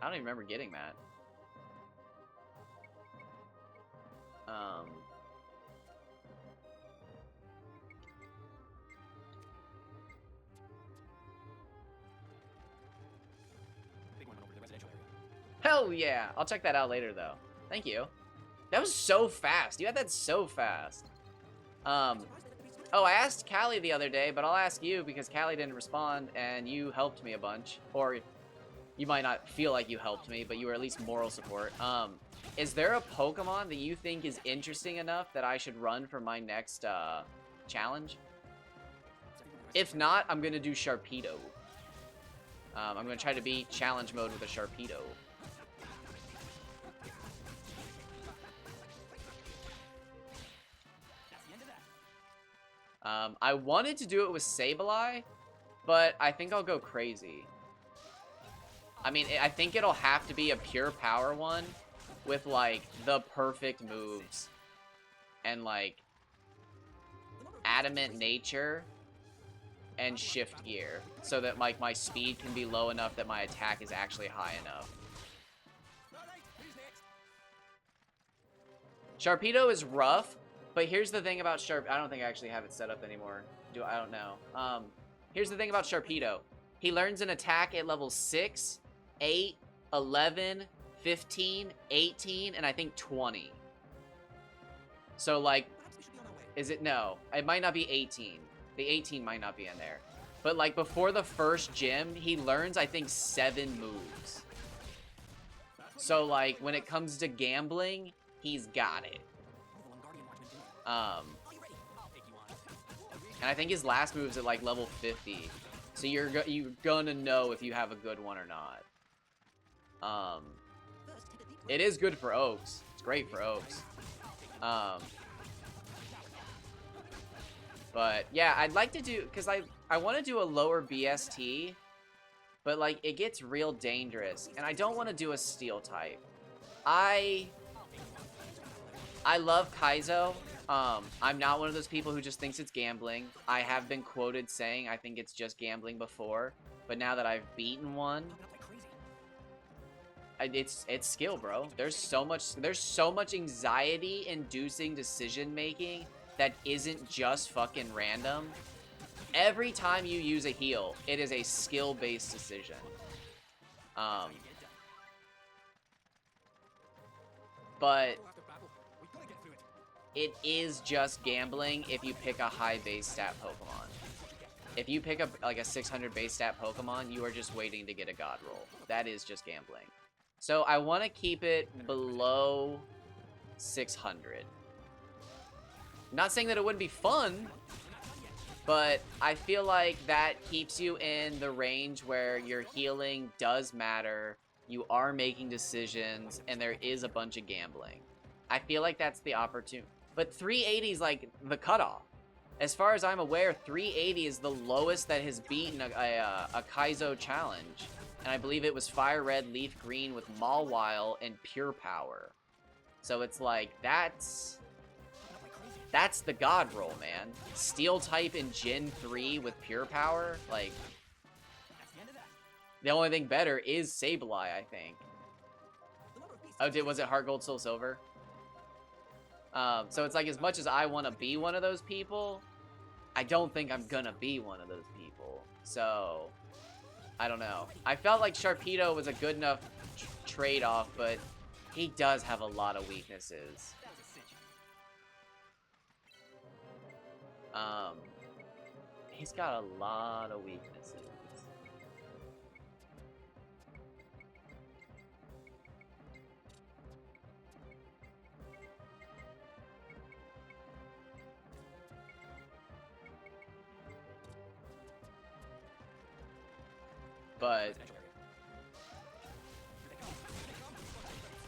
I don't even remember getting that. Hell yeah! I'll check that out later, though. Thank you. That was so fast. You had that so fast. Oh, I asked Callie the other day, but I'll ask you because Callie didn't respond and you helped me a bunch. Or you might not feel like you helped me, but you were at least moral support. Is there a Pokemon that you think is interesting enough that I should run for my next challenge? If not, I'm gonna do Sharpedo. I'm gonna try to beat challenge mode with a Sharpedo. I wanted to do it with Sableye, but I think I'll go crazy. I mean, I think it'll have to be a pure power one with, like, the perfect moves. And, like, adamant nature and shift gear. So that, like, my speed can be low enough that my attack is actually high enough. Sharpedo is rough, but here's the thing about I don't think I actually have it set up anymore. I don't know. Here's the thing about Sharpedo. He learns an attack at level 6, 8, 11, 15, 18, and I think 20. So, like, is it? No. It might not be 18. The 18 might not be in there. But, like, before the first gym, he learns, I think, 7 moves. So, like, when it comes to gambling, he's got it. And I think his last move's at, like, level 50. So you're gonna know if you have a good one or not. It is good for Oaks. It's great for Oaks. But yeah, I'd like to do, because I want to do a lower BST, but like it gets real dangerous, and I don't want to do a steel type. I love Kaizo. I'm not one of those people who just thinks it's gambling. I have been quoted saying I think it's just gambling before, but now that I've beaten one, it's skill, bro. There's so much anxiety-inducing decision making that isn't just fucking random. Every time you use a heal, it is a skill-based decision. But it is just gambling if you pick a high base stat Pokemon. If you pick up like a 600 base stat Pokemon, you are just waiting to get a God roll. That is just gambling. So I want to keep it below 600. Not saying that it wouldn't be fun, but I feel like that keeps you in the range where your healing does matter, you are making decisions, and there is a bunch of gambling. I feel like that's the opportunity. But 380 is like the cutoff. As far as I'm aware, 380 is the lowest that has beaten a Kaizo challenge. And I believe it was Fire Red, Leaf Green with Mawile and Pure Power. So it's like, that's the God roll, man. Steel type in Gen 3 with Pure Power, like, the only thing better is Sableye, I think. Oh, was it Heart Gold, Soul Silver? So it's like, as much as I want to be one of those people, I don't think I'm gonna be one of those people. So, I don't know. I felt like Sharpedo was a good enough trade-off, but he does have a lot of weaknesses. He's got a lot of weaknesses. But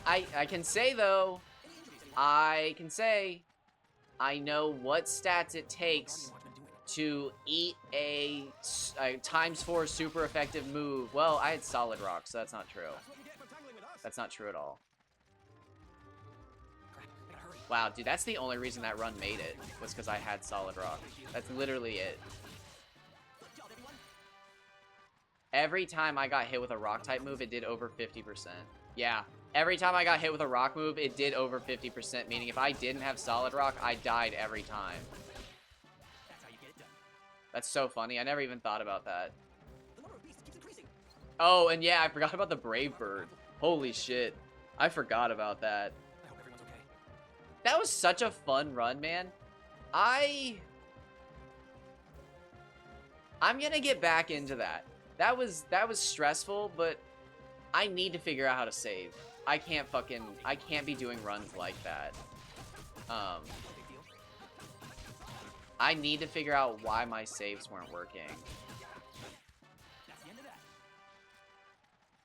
I can say, though, I know what stats it takes to eat a ×4 super effective move. Well, I had Solid Rock, so that's not true. That's not true at all. Wow, dude, that's the only reason that run made it, was because I had Solid Rock. That's literally it. Every time I got hit with a rock-type move, it did over 50%. Yeah, every time I got hit with a rock move, it did over 50%, meaning if I didn't have Solid Rock, I died every time. That's so funny. I never even thought about that. Oh, and yeah, I forgot about the Brave Bird. Holy shit. I forgot about that. That was such a fun run, man. I'm gonna get back into that. That was stressful, but I need to figure out how to save. I can't be doing runs like that. I need to figure out why my saves weren't working. That's the end of that.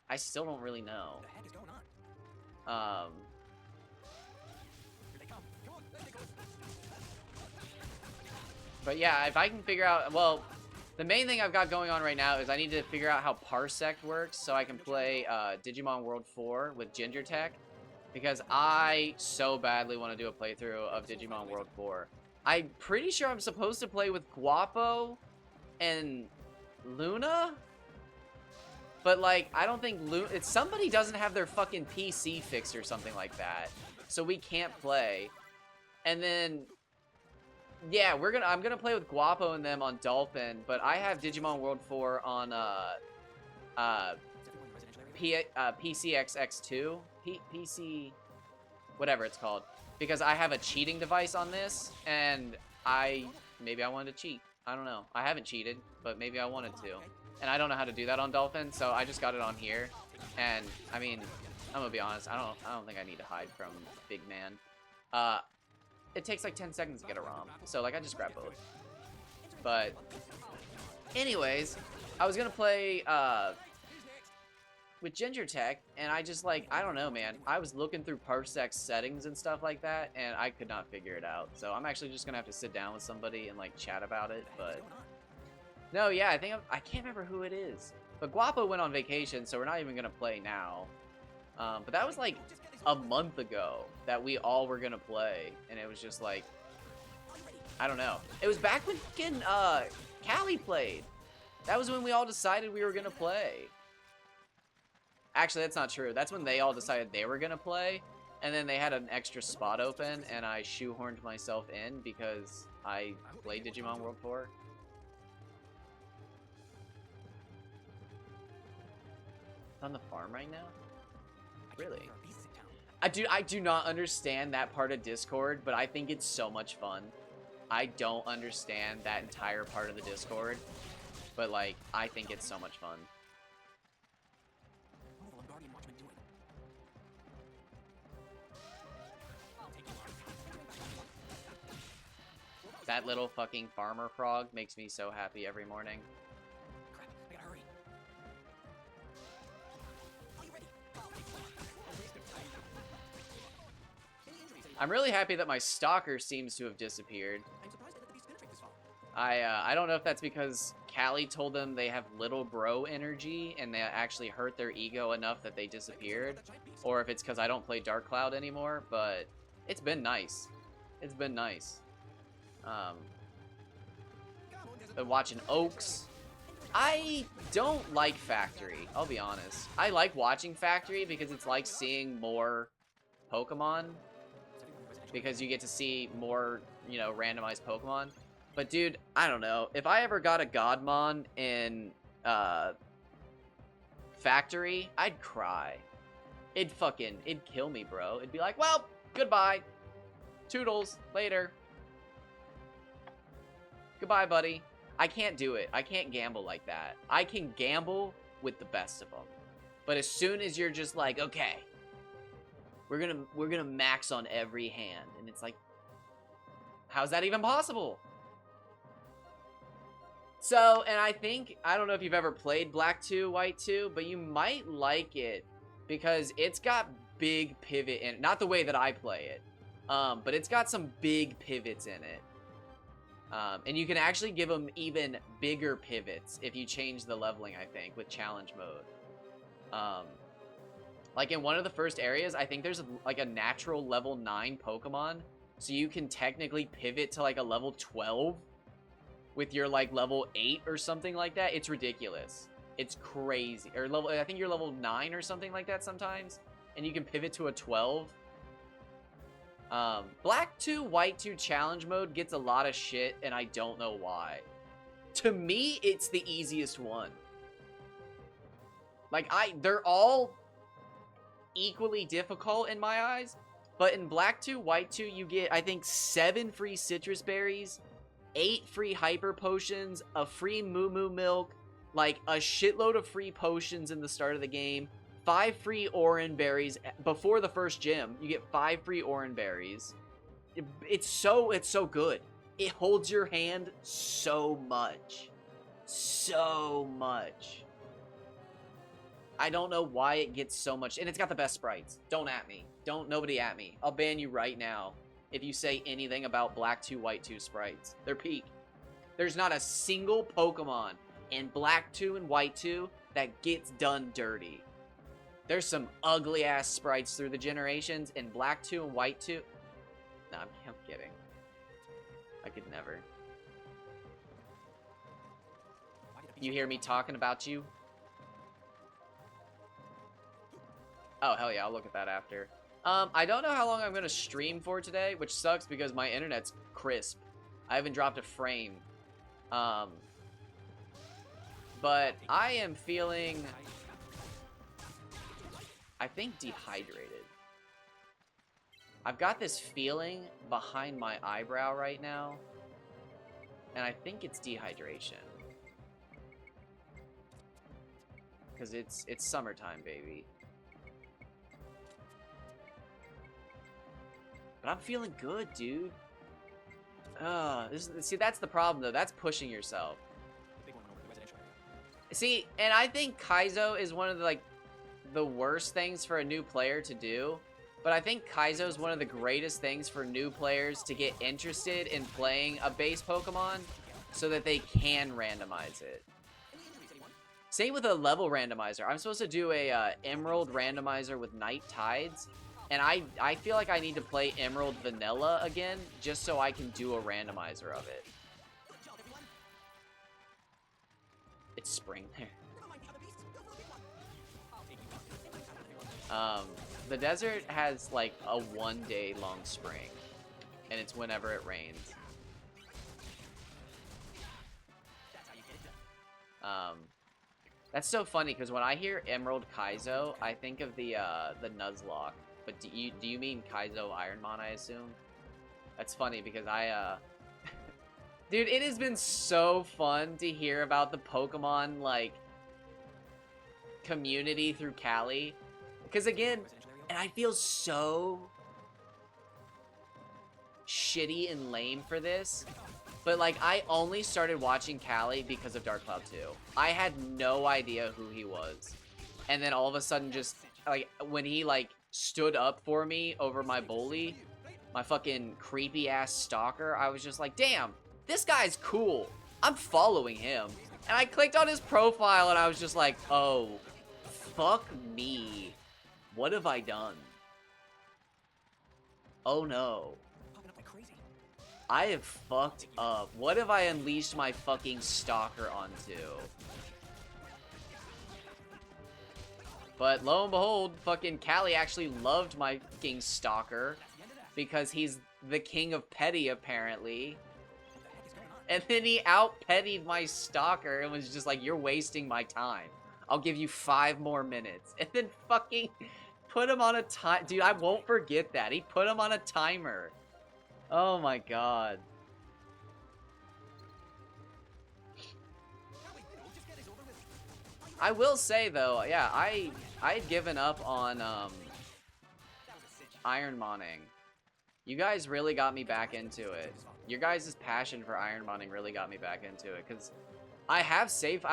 I still don't really know. What the heck is going on? Here they come. Come on, let's go. But yeah, if I can figure out, well, the main thing I've got going on right now is I need to figure out how Parsec works so I can play Digimon World 4 with Ginger Tech, because I so badly want to do a playthrough of Digimon World 4. I'm pretty sure I'm supposed to play with Guapo and Luna, but like I don't think somebody doesn't have their fucking PC fixed or something like that, so we can't play. And then yeah, I'm gonna play with Guapo and them on Dolphin, but I have Digimon World 4 on PCXX2, PC, whatever it's called, because I have a cheating device on this, and maybe I wanted to cheat. I don't know. I haven't cheated, but maybe I wanted to, and I don't know how to do that on Dolphin, so I just got it on here. And I mean, I'm gonna be honest. I don't think I need to hide from Big Man. It takes like 10 seconds to get a ROM, so like I just grab both. But anyways, I was gonna play with Ginger Tech, and I just like, I don't know, man. I was looking through Parsec settings and stuff like that, and I could not figure it out. So I'm actually just gonna have to sit down with somebody and like chat about it. But no, yeah, I can't remember who it is. But Guapo went on vacation, so we're not even gonna play now. But that was like a month ago that we all were gonna play, and it was just like, I don't know. It was back when fucking Callie played. That was when we all decided we were gonna play. Actually, that's not true. That's when they all decided they were gonna play, and then they had an extra spot open, and I shoehorned myself in because I played Digimon World 4. On the farm right now? Really? I do not understand that part of Discord, but I think it's so much fun. I don't understand that entire part of the Discord, but like I think it's so much fun. That little fucking farmer frog makes me so happy every morning. Crap, I gotta hurry. Are you ready? I'm really happy that my stalker seems to have disappeared. I'm surprised they let the beast penetrate this far. I don't know if that's because Callie told them they have little bro energy and they actually hurt their ego enough that they disappeared, or if it's because I don't play Dark Cloud anymore, but it's been nice. It's been nice. Been watching Oaks. I don't like Factory, I'll be honest. I like watching Factory because it's like seeing more Pokemon, because you get to see more, you know, randomized Pokemon. But dude, I don't know. If I ever got a Godmon in Factory, I'd cry. It'd kill me, bro. It'd be like, well, goodbye. Toodles, later. Goodbye, buddy. I can't do it. I can't gamble like that. I can gamble with the best of them. But as soon as you're just like, okay, we're gonna max on every hand, and it's like, how's that even possible? So, and I don't know if you've ever played Black 2, White 2, but you might like it because it's got big pivot in it. Not the way that I play it, but it's got some big pivots in it. And you can actually give them even bigger pivots if you change the leveling, I think, with challenge mode. Like in one of the first areas, I think there's like a natural level 9 Pokemon, so you can technically pivot to like a level 12 with your like level 8 or something like that. It's ridiculous. It's crazy. Or I think you're level 9 or something like that sometimes, and you can pivot to a 12. Black 2, White 2 challenge mode gets a lot of shit, and I don't know why. To me, it's the easiest one. Like, they're all equally difficult in my eyes, But in Black 2, White 2, you get, I think, 7 free citrus berries, 8 free hyper potions, a free moo moo milk, like a shitload of free potions in the start of the game, 5 free oran berries before the first gym. You get 5 free oran berries. It's so good. It holds your hand so much. So much. I don't know why it gets so much, and it's got the best sprites. Don't at me. Nobody at me. I'll ban you right now if you say anything about Black 2, White 2 sprites. They're peak. There's not a single Pokemon in Black 2 and White 2 that gets done dirty. There's some ugly ass sprites through the generations in Black 2 and White 2. No, I'm kidding. I could never. You hear me talking about you? Oh, hell yeah, I'll look at that after. I don't know how long I'm going to stream for today, which sucks because my internet's crisp. I haven't dropped a frame. But I am feeling, I think, dehydrated. I've got this feeling behind my eyebrow right now, and I think it's dehydration. Because it's summertime, baby. But I'm feeling good, dude. See, that's the problem, though. That's pushing yourself. See, and I think Kaizo is one of the worst things for a new player to do. But I think Kaizo is one of the greatest things for new players to get interested in playing a base Pokemon so that they can randomize it. Same with a level randomizer. I'm supposed to do a Emerald randomizer with Night Tides. And I feel like I need to play Emerald Vanilla again just so I can do a randomizer of it. It's spring there. The desert has like a 1 day long spring. And it's whenever it rains. That's so funny because when I hear Emerald Kaizo, I think of the Nuzlocke. But do you mean Kaizo Ironmon, I assume? That's funny because dude, it has been so fun to hear about the Pokemon, like, community through Cali. Because again, and I feel so shitty and lame for this, but like, I only started watching Cali because of Dark Cloud 2. I had no idea who he was. And then all of a sudden just, like, when he, like, stood up for me over my bully, my fucking creepy ass stalker, I was just like, damn, this guy's cool. I'm following him. And I clicked on his profile and I was just like, oh, fuck me. What have I done? Oh no. I have fucked up. What have I unleashed my fucking stalker onto? But lo and behold, fucking Callie actually loved my fucking stalker because he's the king of petty, apparently. And then he out-pettied my stalker and was just like, you're wasting my time. I'll give you 5 more minutes. And then fucking put him on a time. Dude, I won't forget that. He put him on a timer. Oh my god. I will say though, yeah, I had given up on Ironmoning. You guys really got me back into it. Your guys' passion for Ironmoning really got me back into it because I have save.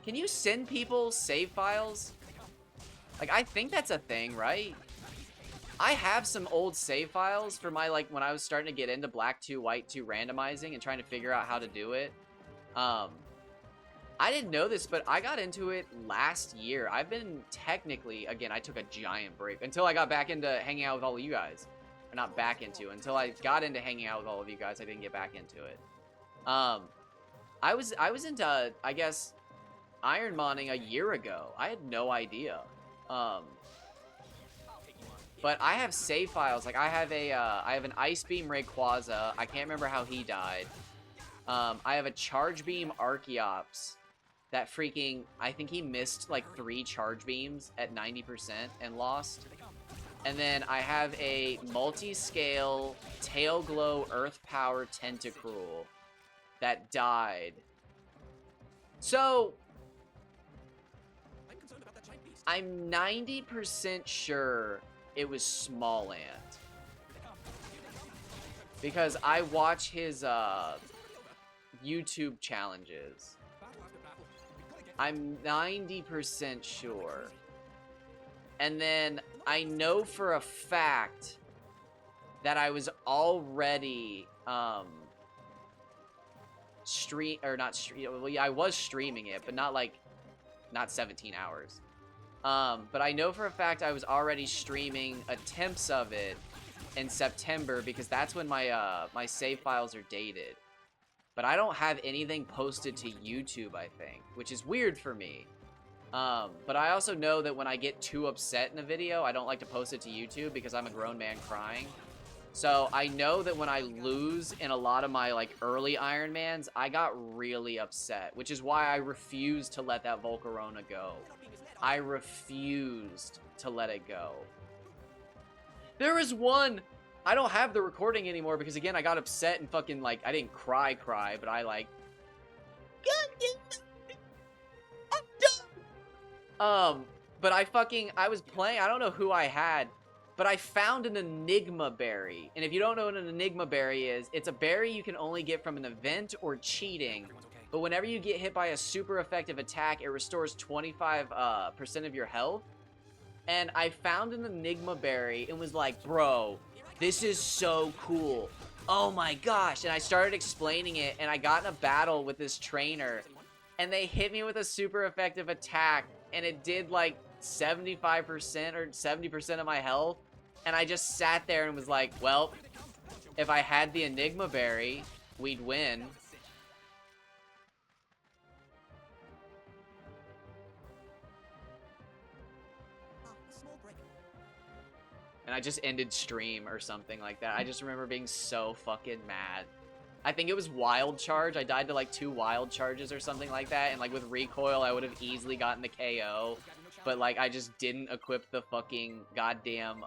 Can you send people save files? Like, I think that's a thing, right? I have some old save files for my, like, when I was starting to get into Black 2, White 2 randomizing and trying to figure out how to do it. I didn't know this, but I got into it last year. I've been technically, again, I took a giant break until I got back into hanging out with all of you guys. Or not back into, until I got into hanging out with all of you guys, I didn't get back into it. I was into, I guess, Ironmoning a year ago. I had no idea. But I have save files. Like, I have an Ice Beam Rayquaza. I can't remember how he died. I have a Charge Beam Archeops that freaking, I think he missed like 3 Charge Beams at 90% and lost. And then I have a multi-scale tail glow earth power tentacruel that died. So I'm concerned about that giant beast. I'm 90% sure it was Small Ant. Because I watch his YouTube challenges. Battle after battle. We're gonna get I'm 90% sure. And then I know for a fact that I was already I was streaming it, but not 17 hours. But I know for a fact I was already streaming attempts of it in September because that's when my my save files are dated. But I don't have anything posted to YouTube, I think, which is weird for me. But I also know that when I get too upset in a video, I don't like to post it to YouTube because I'm a grown man crying. So I know that when I lose in a lot of my like early Iron Mans, I got really upset, which is why I refused to let that Volcarona go. I refused to let it go. There was one. I don't have the recording anymore because again, I got upset and fucking like, I didn't cry, but I like, but I was playing, I don't know who I had, but I found an Enigma Berry. And if you don't know what an Enigma Berry is, it's a berry you can only get from an event or cheating. But whenever you get hit by a super effective attack, it restores 25% of your health. And I found an Enigma Berry and was like, bro, this is so cool. Oh my gosh. And I started explaining it, and I got in a battle with this trainer, and they hit me with a super effective attack, and it did like 75% or 70% of my health. And I just sat there and was like, well, if I had the Enigma Berry, we'd win. And I just ended stream or something like that. I just remember being so fucking mad. I think it was Wild Charge. I died to like 2 Wild Charges or something like that. And like with Recoil, I would have easily gotten the KO. But like I just didn't equip the fucking goddamn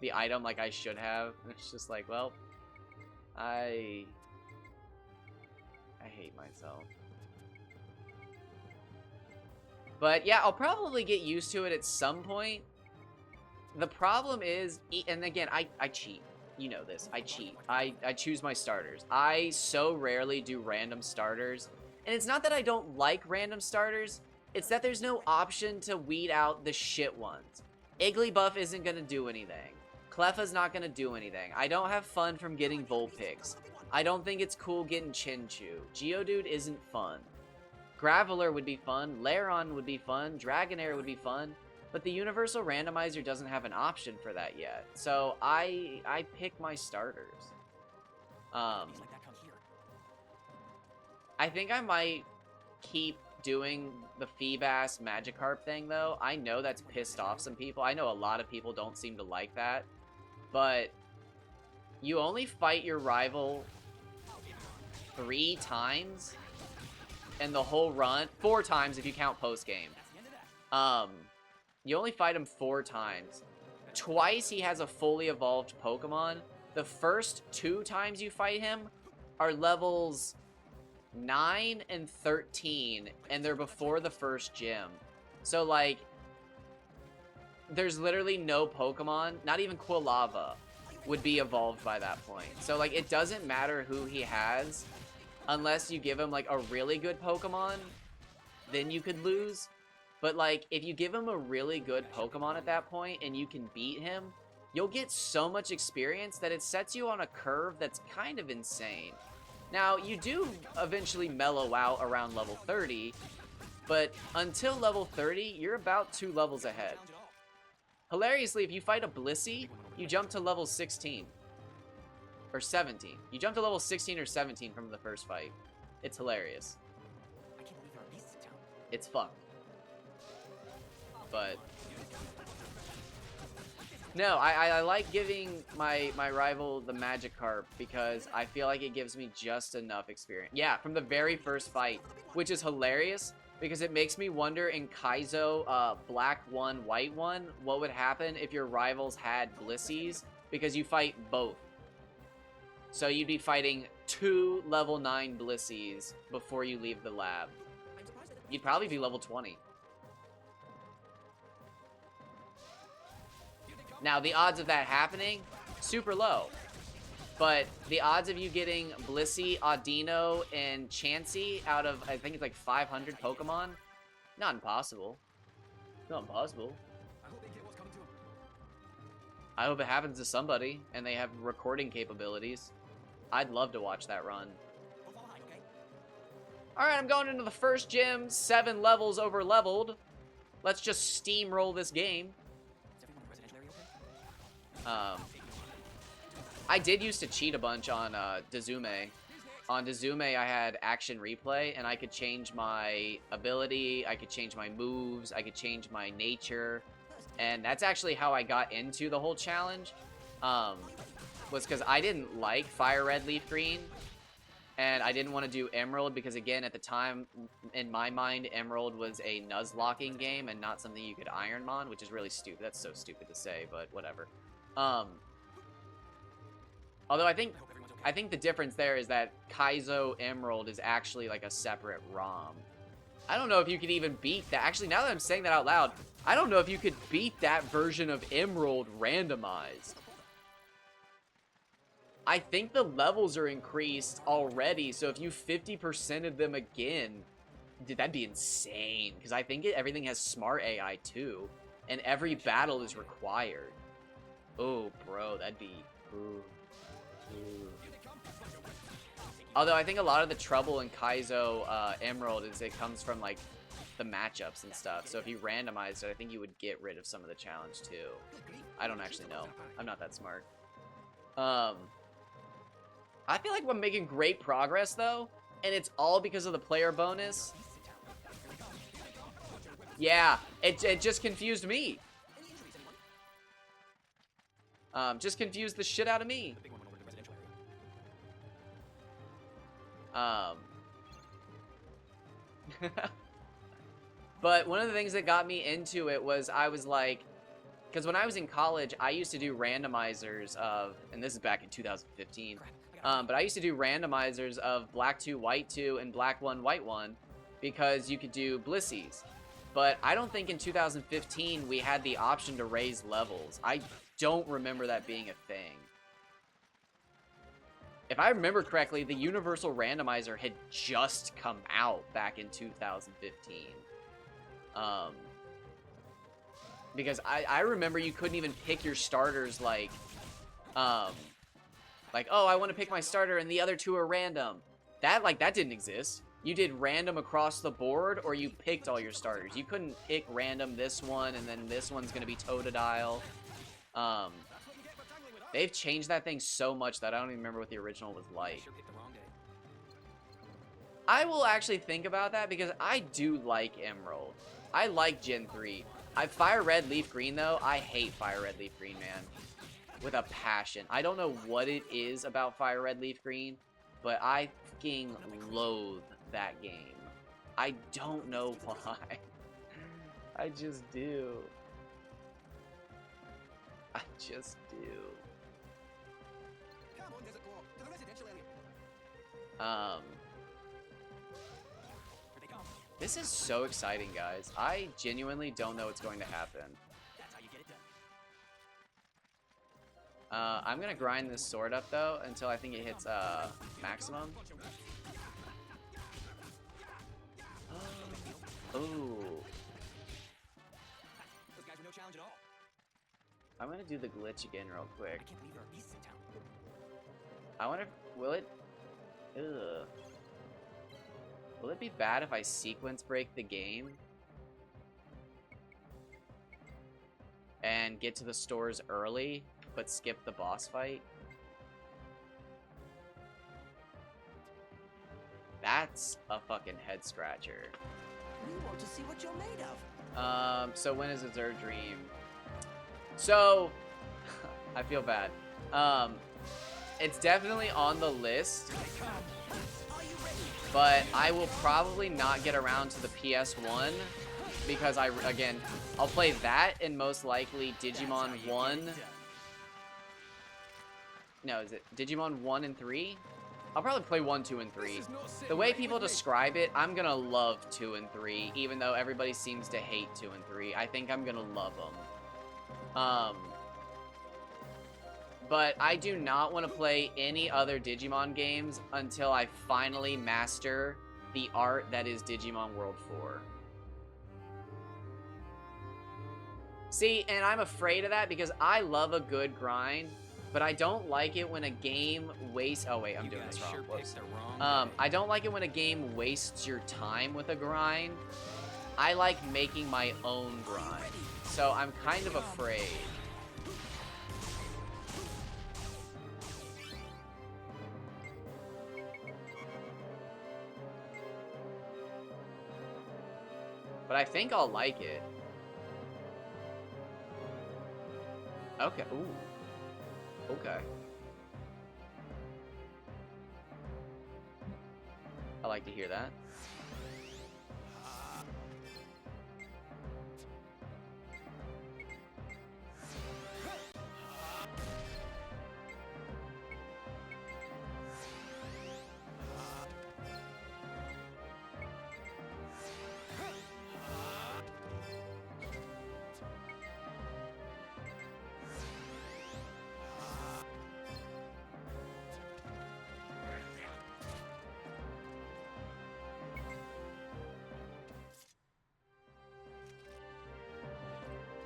the item like I should have. And it's just like, well, I hate myself. But yeah, I'll probably get used to it at some point. The problem is, and again, I cheat. You know this. I cheat. I choose my starters. I so rarely do random starters. And it's not that I don't like random starters. It's that there's no option to weed out the shit ones. Igglybuff isn't going to do anything. Cleffa's not going to do anything. I don't have fun from getting Vulpix. I don't think it's cool getting Chinchou. Geodude isn't fun. Graveler would be fun. Lairon would be fun. Dragonair would be fun. But the Universal Randomizer doesn't have an option for that yet. So I pick my starters. I think I might keep doing the Feebas Magikarp thing, though. I know that's pissed off some people. I know a lot of people don't seem to like that. But you only fight your rival 3 times in the whole run. 4 times if you count post-game. You only fight him 4 times. Twice he has a fully evolved Pokemon. The first 2 times you fight him are levels 9 and 13, and they're before the first gym. So, like, there's literally no Pokemon, not even Quilava, would be evolved by that point. So, like, it doesn't matter who he has, unless you give him, like, a really good Pokemon, then you could lose. But, like, if you give him a really good Pokemon at that point and you can beat him, you'll get so much experience that it sets you on a curve that's kind of insane. Now, you do eventually mellow out around level 30, but until level 30, you're about 2 levels ahead. Hilariously, if you fight a Blissey, you jump to level 16. Or 17. You jump to level 16 or 17 from the first fight. It's hilarious. It's fucked. But no, I like giving my rival the Magikarp because I feel like it gives me just enough experience. Yeah, from the very first fight, which is hilarious Because it makes me wonder in Kaizo Black 1, White 1, what would happen if your rivals had Blissies, because you fight both. So you'd be fighting 2 level 9 Blissies before you leave the lab. You'd probably be level 20. Now, the odds of that happening, super low. But the odds of you getting Blissey, Audino, and Chansey out of, I think it's like 500 Pokemon, not impossible. Not impossible. I hope they get what's coming to them. I hope it happens to somebody, and they have recording capabilities. I'd love to watch that run. Go fall behind, okay? Alright, I'm going into the first gym, 7 levels over leveled. Let's just steamroll this game. Is everyone in the residential area okay? I did used to cheat a bunch on Dazume. On Dazume, I had action replay, and I could change my ability, I could change my moves, I could change my nature, and that's actually how I got into the whole challenge. Was because I didn't like Fire Red, Leaf Green, and I didn't want to do Emerald because, again, at the time, in my mind, Emerald was a Nuzlocking game and not something you could Ironmon, which is really stupid. That's so stupid to say, but whatever. Although I think the difference there is that Kaizo Emerald is actually like a separate ROM. I don't know if you could even beat that. Actually, now that I'm saying that out loud, I don't know if you could beat that version of Emerald randomized. I think the levels are increased already, so if you 50%ed them again, dude, that'd be insane. Because I think everything has smart AI too, and every battle is required. Oh, bro, that'd be... Ooh. Although I think a lot of the trouble in Kaizo Emerald is it comes from like the matchups and stuff. So if you randomized it, I think you would get rid of some of the challenge too. I don't actually know. I'm not that smart. I feel like we're making great progress though, and it's all because of the player bonus. Yeah, it just confused me. Just confused the shit out of me. But one of the things that got me into it was I was like, because when I was in college, I used to do randomizers of, and this is back in 2015, but I used to do randomizers of Black 2, White 2, and Black 1, White 1, because you could do Blissies. But I don't think in 2015 we had the option to raise levels. I don't remember that being a thing. If I remember correctly, the Universal Randomizer had just come out back in 2015. Because I remember you couldn't even pick your starters like, oh, I want to pick my starter and the other two are random. That didn't exist. You did random across the board, or you picked all your starters. You couldn't pick random this one, and then this one's going to be Totodile. They've changed that thing so much that I don't even remember what the original was like. I will actually think about that because I do like Emerald. I like Gen 3. Fire Red, Leaf Green, though. I hate Fire Red, Leaf Green, man. With a passion. I don't know what it is about Fire Red, Leaf Green, but I fucking loathe that game. I don't know why. I just do. I just do. Come on, Desert Dwarf, to the residential area. This is so exciting, guys. I genuinely don't know what's going to happen. That's how you get it done. I'm gonna grind this sword up though until I think it hits maximum. Ooh. Those guys were no challenge at all. I'm gonna do the glitch again real quick. I can't believe there are beasts in town. I wonder, will it? Ugh. Will it be bad if I sequence break the game and get to the stores early, but skip the boss fight? That's a fucking head scratcher. We want to see what you're made of. So when is Azure Dream? So, I feel bad. It's definitely on the list. Are you ready? but I will probably not get around to the PS1 because I'll play that and most likely Digimon 1. No, is it Digimon 1 and 3? I'll probably play 1, 2, and 3. The way people describe it, I'm gonna love 2 and 3, even though everybody seems to hate 2 and 3. I think I'm gonna love them. But I do not want to play any other Digimon games until I finally master the art that is Digimon World 4. See, and I'm afraid of that because I love a good grind, but I don't like it when a game wastes... Oh, wait, I'm doing this wrong. Whoops. I don't like it when a game wastes your time with a grind. I like making my own grind. So I'm kind of afraid. But I think I'll like it. Okay. Ooh. Okay. I like to hear that.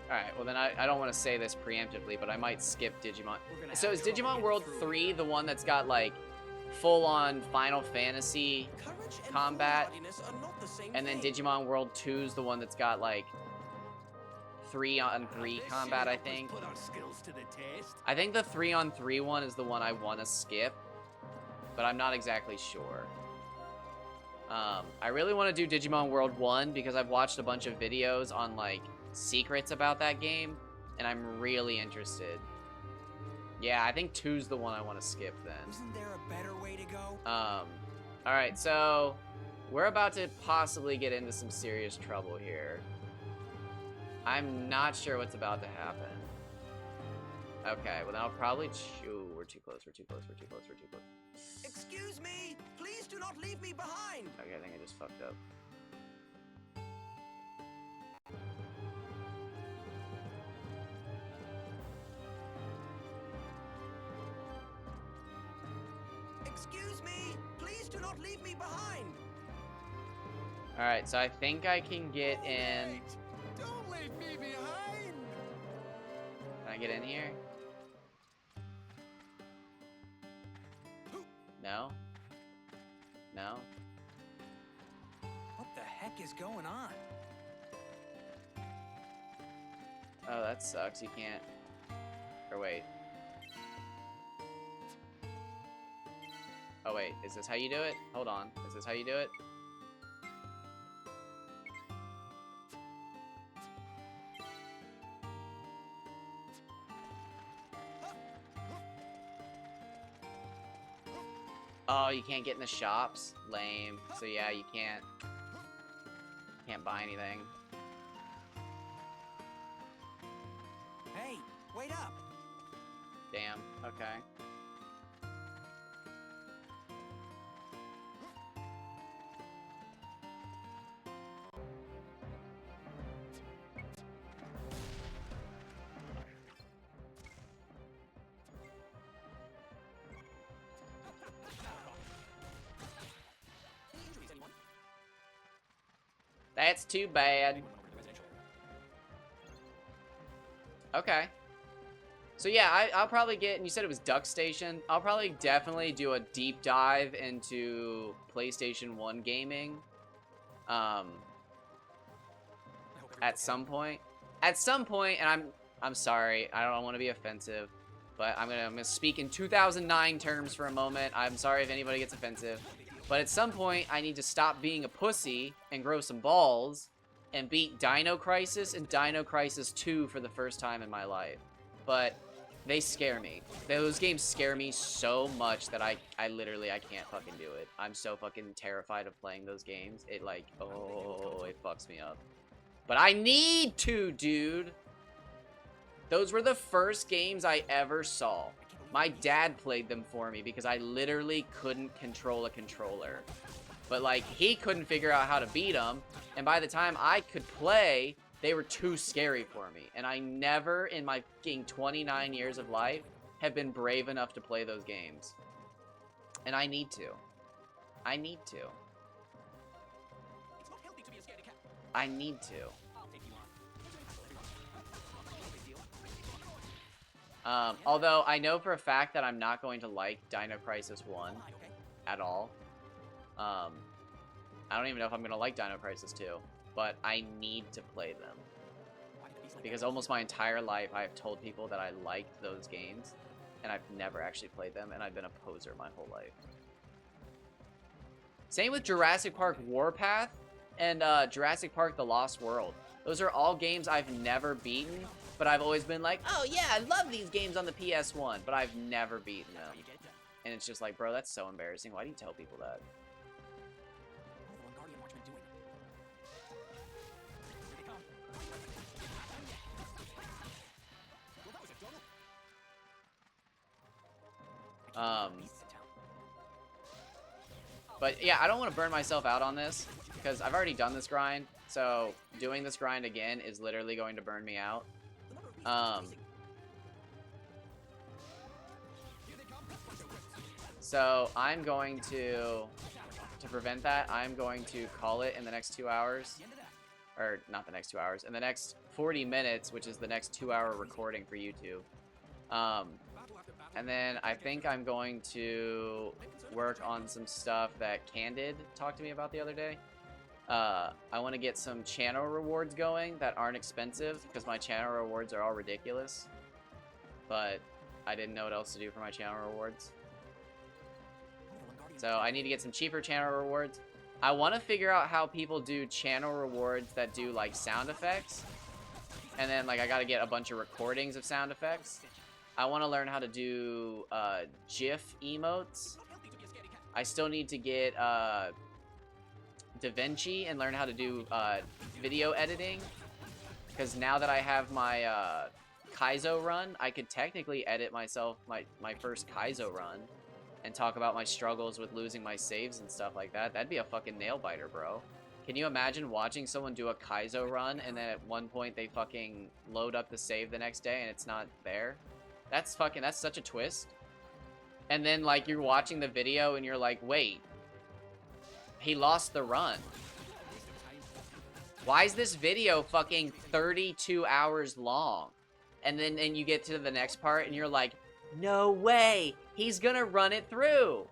Alright, well then I don't want to say this preemptively, but I might skip Digimon. So is Digimon World 3 the one that's got, like, full-on Final Fantasy combat? And then Digimon World 2 is the one that's got, like, 3-on-3 combat, I think? I think the 3-on-3 one is the one I want to skip, but I'm not exactly sure. I really want to do Digimon World 1 because I've watched a bunch of videos on, like, secrets about that game, and I'm really interested. Yeah, I think 2's the one I want to skip then. Isn't there a better way to go? Alright, so we're about to possibly get into some serious trouble here. I'm not sure what's about to happen. Okay, well then I'll probably... Ooh, we're too close, we're too close, we're too close, we're too close. Excuse me! Please do not leave me behind! Okay, I think I just fucked up. Excuse me! Please do not leave me behind! Alright, so I think I can get in... Don't leave me behind! Can I get in here? No? No? What the heck is going on? Oh, that sucks. You can't... Or wait. Oh, wait. Is this how you do it? Hold on. Is this how you do it? Oh, you can't get in the shops? Lame. So yeah, you can't buy anything. Hey, wait up! Damn. Okay. That's too bad. Okay. So yeah, I'll probably get, and you said it was Duck Station. I'll probably definitely do a deep dive into PlayStation 1 gaming. At some point. At some point, and I'm sorry, I don't want to be offensive, but I'm gonna speak in 2009 terms for a moment. I'm sorry if anybody gets offensive. But at some point, I need to stop being a pussy and grow some balls and beat Dino Crisis and Dino Crisis 2 for the first time in my life. But They scare me. Those games scare me so much that I literally, I can't fucking do it. I'm so fucking terrified of playing those games. It like, oh, it fucks me up. But I need to, dude. Those were the first games I ever saw. My dad played them for me because I literally couldn't control a controller. But like, he couldn't figure out how to beat them. And by the time I could play, they were too scary for me. And I never, in my fucking 29 years of life, have been brave enough to play those games. And I need to. I need to. It's not healthy to be a scaredy cat. I need to. I'll take you on. Although I know for a fact that I'm not going to like Dino Crisis 1 Okay. at all. I don't even know if I'm going to like Dino Crisis 2. But I need to play them. Because almost my entire life I have told people that I liked those games. And I've never actually played them. And I've been a poser my whole life. Same with Jurassic Park Warpath and Jurassic Park The Lost World. Those are all games I've never beaten. But I've always been like, oh yeah, I love these games on the PS1. But I've never beaten them. And it's just like, bro, that's so embarrassing. Why do you tell people that? But yeah, I don't want to burn myself out on this because I've already done this grind. So doing this grind again is literally going to burn me out. So I'm going to prevent that, I'm going to call it in the next 2 hours. Or not the next 2 hours, in the next 40 minutes, which is the next 2-hour recording for YouTube. And then I think I'm going to work on some stuff that Candid talked to me about the other day. I want to get some channel rewards going that aren't expensive, because my channel rewards are all ridiculous. But I didn't know what else to do for my channel rewards. So I need to get some cheaper channel rewards. I want to figure out how people do channel rewards that do like sound effects. And then like I got to get a bunch of recordings of sound effects. I want to learn how to do GIF emotes. I still need to get DaVinci and learn how to do video editing. Because now that I have my Kaizo run, I could technically edit myself my first Kaizo run. And talk about my struggles with losing my saves and stuff like that. That'd be a fucking nail biter, bro. Can you imagine watching someone do a Kaizo run and then at one point they fucking load up the save the next day and it's not there? That's such a twist. And then like you're watching the video and you're like, wait, he lost the run. Why is this video fucking 32 hours long? And then you get to the next part and you're like, no way, he's gonna run it through.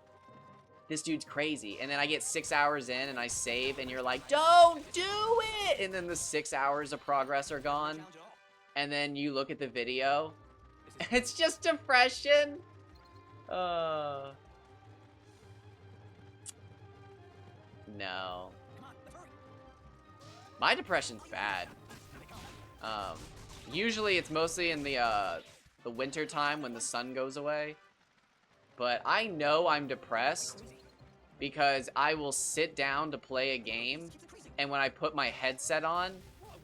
This dude's crazy. And then I get 6 hours in and I save and you're like, don't do it. And then the 6 hours of progress are gone. And then you look at the video. It's just depression. No. My depression's bad. Usually it's mostly in the winter time when the sun goes away. But I know I'm depressed because I will sit down to play a game and when I put my headset on,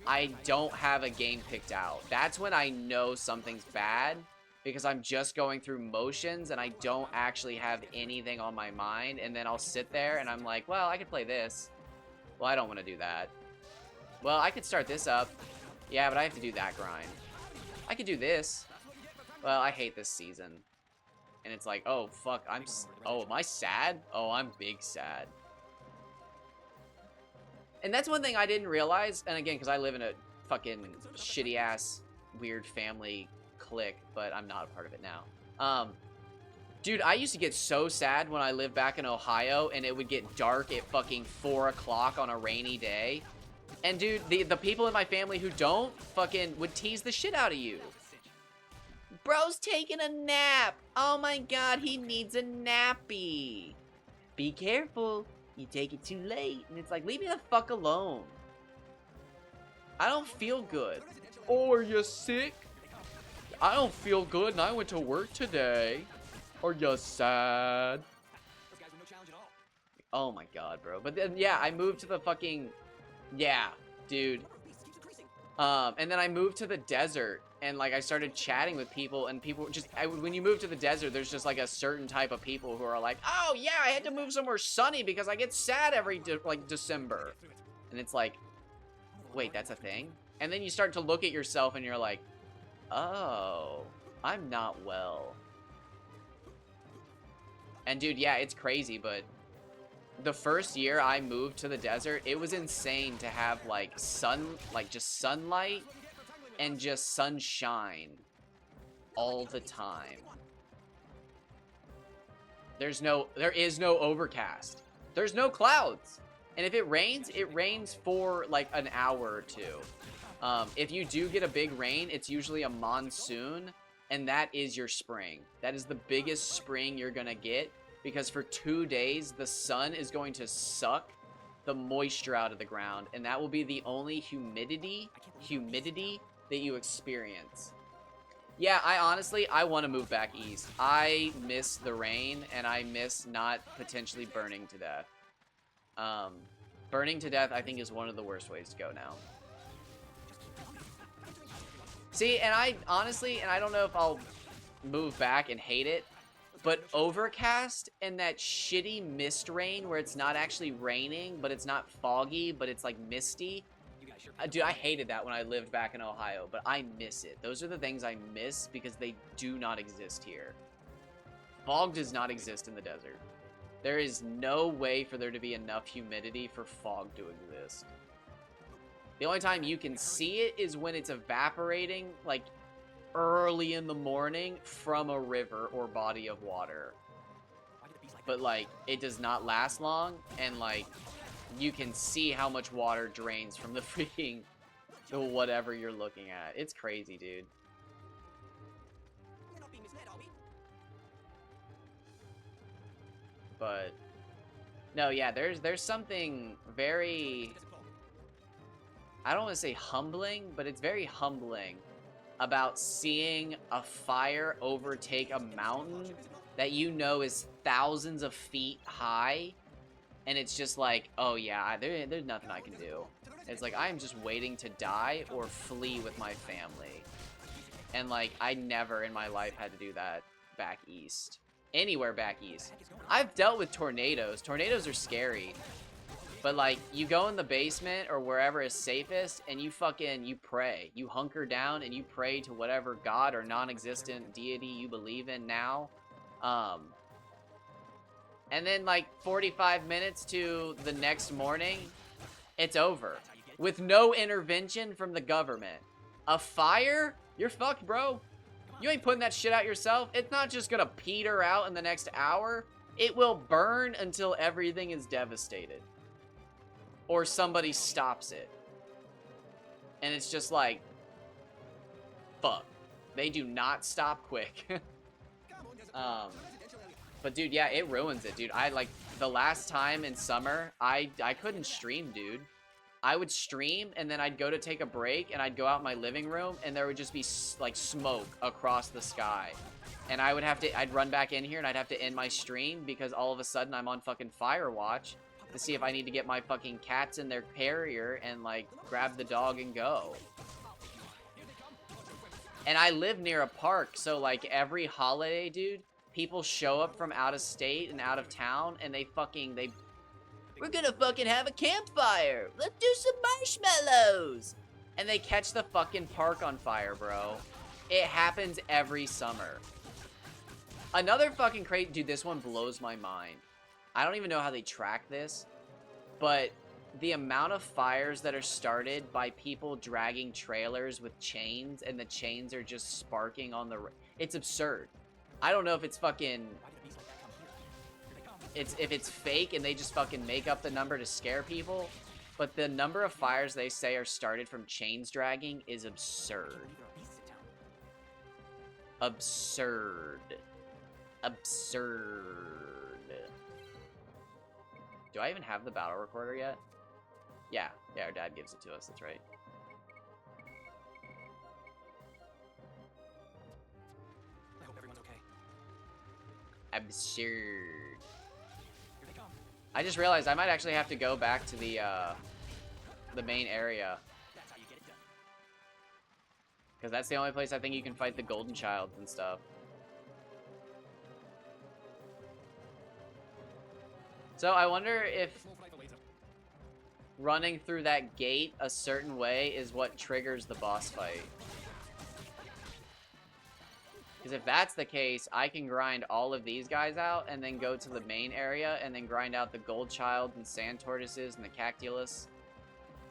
I don't have a game picked out. That's when I know something's bad because I'm just going through motions and I don't actually have anything on my mind. And then I'll sit there and I'm like, well, I could play this. Well, I don't want to do that. Well, I could start this up. Yeah, but I have to do that grind. I could do this. Well, I hate this season. And it's like, oh, fuck, oh, am I sad? Oh, I'm big sad. And that's one thing I didn't realize, and again, because I live in a fucking shitty-ass, weird family clique, but I'm not a part of it now. Dude, I used to get so sad when I lived back in Ohio, and it would get dark at fucking 4 o'clock on a rainy day. And dude, the people in my family who don't fucking would tease the shit out of you. Bro's taking a nap. Oh my god, he needs a nappy. Be careful. You take it too late. And it's like, leave me the fuck alone. I don't feel good. Oh, are you sick? I don't feel good and I went to work today. Are you sad? Those guys were no challenge at all. Oh my god, bro. But then, yeah, I moved to the fucking... Yeah, dude. Number of beasts keeps increasing. And then I moved to the desert, and, like, I started chatting with people, and people just... when you move to the desert, there's just, like, a certain type of people who are like, oh, yeah, I had to move somewhere sunny because I get sad every, December. And it's like, wait, that's a thing? And then you start to look at yourself, and you're like, oh, I'm not well. And, dude, yeah, it's crazy, but... the first year I moved to the desert, it was insane to have, like, just sunlight and just sunshine all the time. There is no overcast. There's no clouds. And if it rains for, like, an hour or two. If you do get a big rain, it's usually a monsoon, and that is your spring. That is the biggest spring you're gonna get. Because for 2 days, the sun is going to suck the moisture out of the ground. And that will be the only humidity that you experience. Yeah, I want to move back east. I miss the rain, and I miss not potentially burning to death. Burning to death, I think, is one of the worst ways to go now. See, and I don't know if I'll move back and hate it. But overcast and that shitty mist rain where it's not actually raining, but it's not foggy, but it's like misty. Dude, I hated that when I lived back in Ohio, but I miss it. Those are the things I miss because they do not exist here. Fog does not exist in the desert. There is no way for there to be enough humidity for fog to exist. The only time you can see it is when it's evaporating, like, early in the morning from a river or body of water. But, like, it does not last long, and, like, you can see how much water drains from the freaking whatever you're looking at. It's crazy, dude. We're not being misled, are we? But no, yeah, there's something very, I don't want to say humbling, but it's very humbling about seeing a fire overtake a mountain that you know is thousands of feet high, and it's just like, oh yeah, there's nothing I can do. It's like, I'm just waiting to die or flee with my family. And, like, I never in my life had to do that back east. Anywhere back east. I've dealt with tornadoes. Tornadoes are scary. But, like, you go in the basement or wherever is safest, and you pray. You hunker down and you pray to whatever god or non-existent deity you believe in now. And then, like, 45 minutes to the next morning, it's over. With no intervention from the government. A fire? You're fucked, bro. You ain't putting that shit out yourself. It's not just gonna peter out in the next hour. It will burn until everything is devastated. Or somebody stops it. And it's just like, fuck. They do not stop quick. But dude, yeah, it ruins it, dude. I, like, the last time in summer, I couldn't stream, dude. I would stream, and then I'd go to take a break, and I'd go out in my living room, and there would just be, like, smoke across the sky. And I'd run back in here, and I'd have to end my stream, because all of a sudden I'm on fucking Firewatch to see if I need to get my fucking cats in their carrier and, like, grab the dog and go. And I live near a park, so, like, every holiday, dude, people show up from out of state and out of town, and we're gonna fucking have a campfire. Let's do some marshmallows. And they catch the fucking park on fire, bro. It happens every summer. Another fucking crazy... Dude, this one blows my mind. I don't even know how they track this. But the amount of fires that are started by people dragging trailers with chains, and the chains are just sparking on the... It's absurd. I don't know if it's fucking... if it's fake and they just fucking make up the number to scare people, but the number of fires they say are started from chains dragging is absurd. Absurd. Absurd. Do I even have the battle recorder yet? Yeah, our dad gives it to us, that's right. absurd. I just realized I might actually have to go back to the main area. Because that's the only place I think you can fight the golden childs and stuff. So I wonder if running through that gate a certain way is what triggers the boss fight. Because if that's the case, I can grind all of these guys out and then go to the main area and then grind out the gold child and sand tortoises and the cactulus.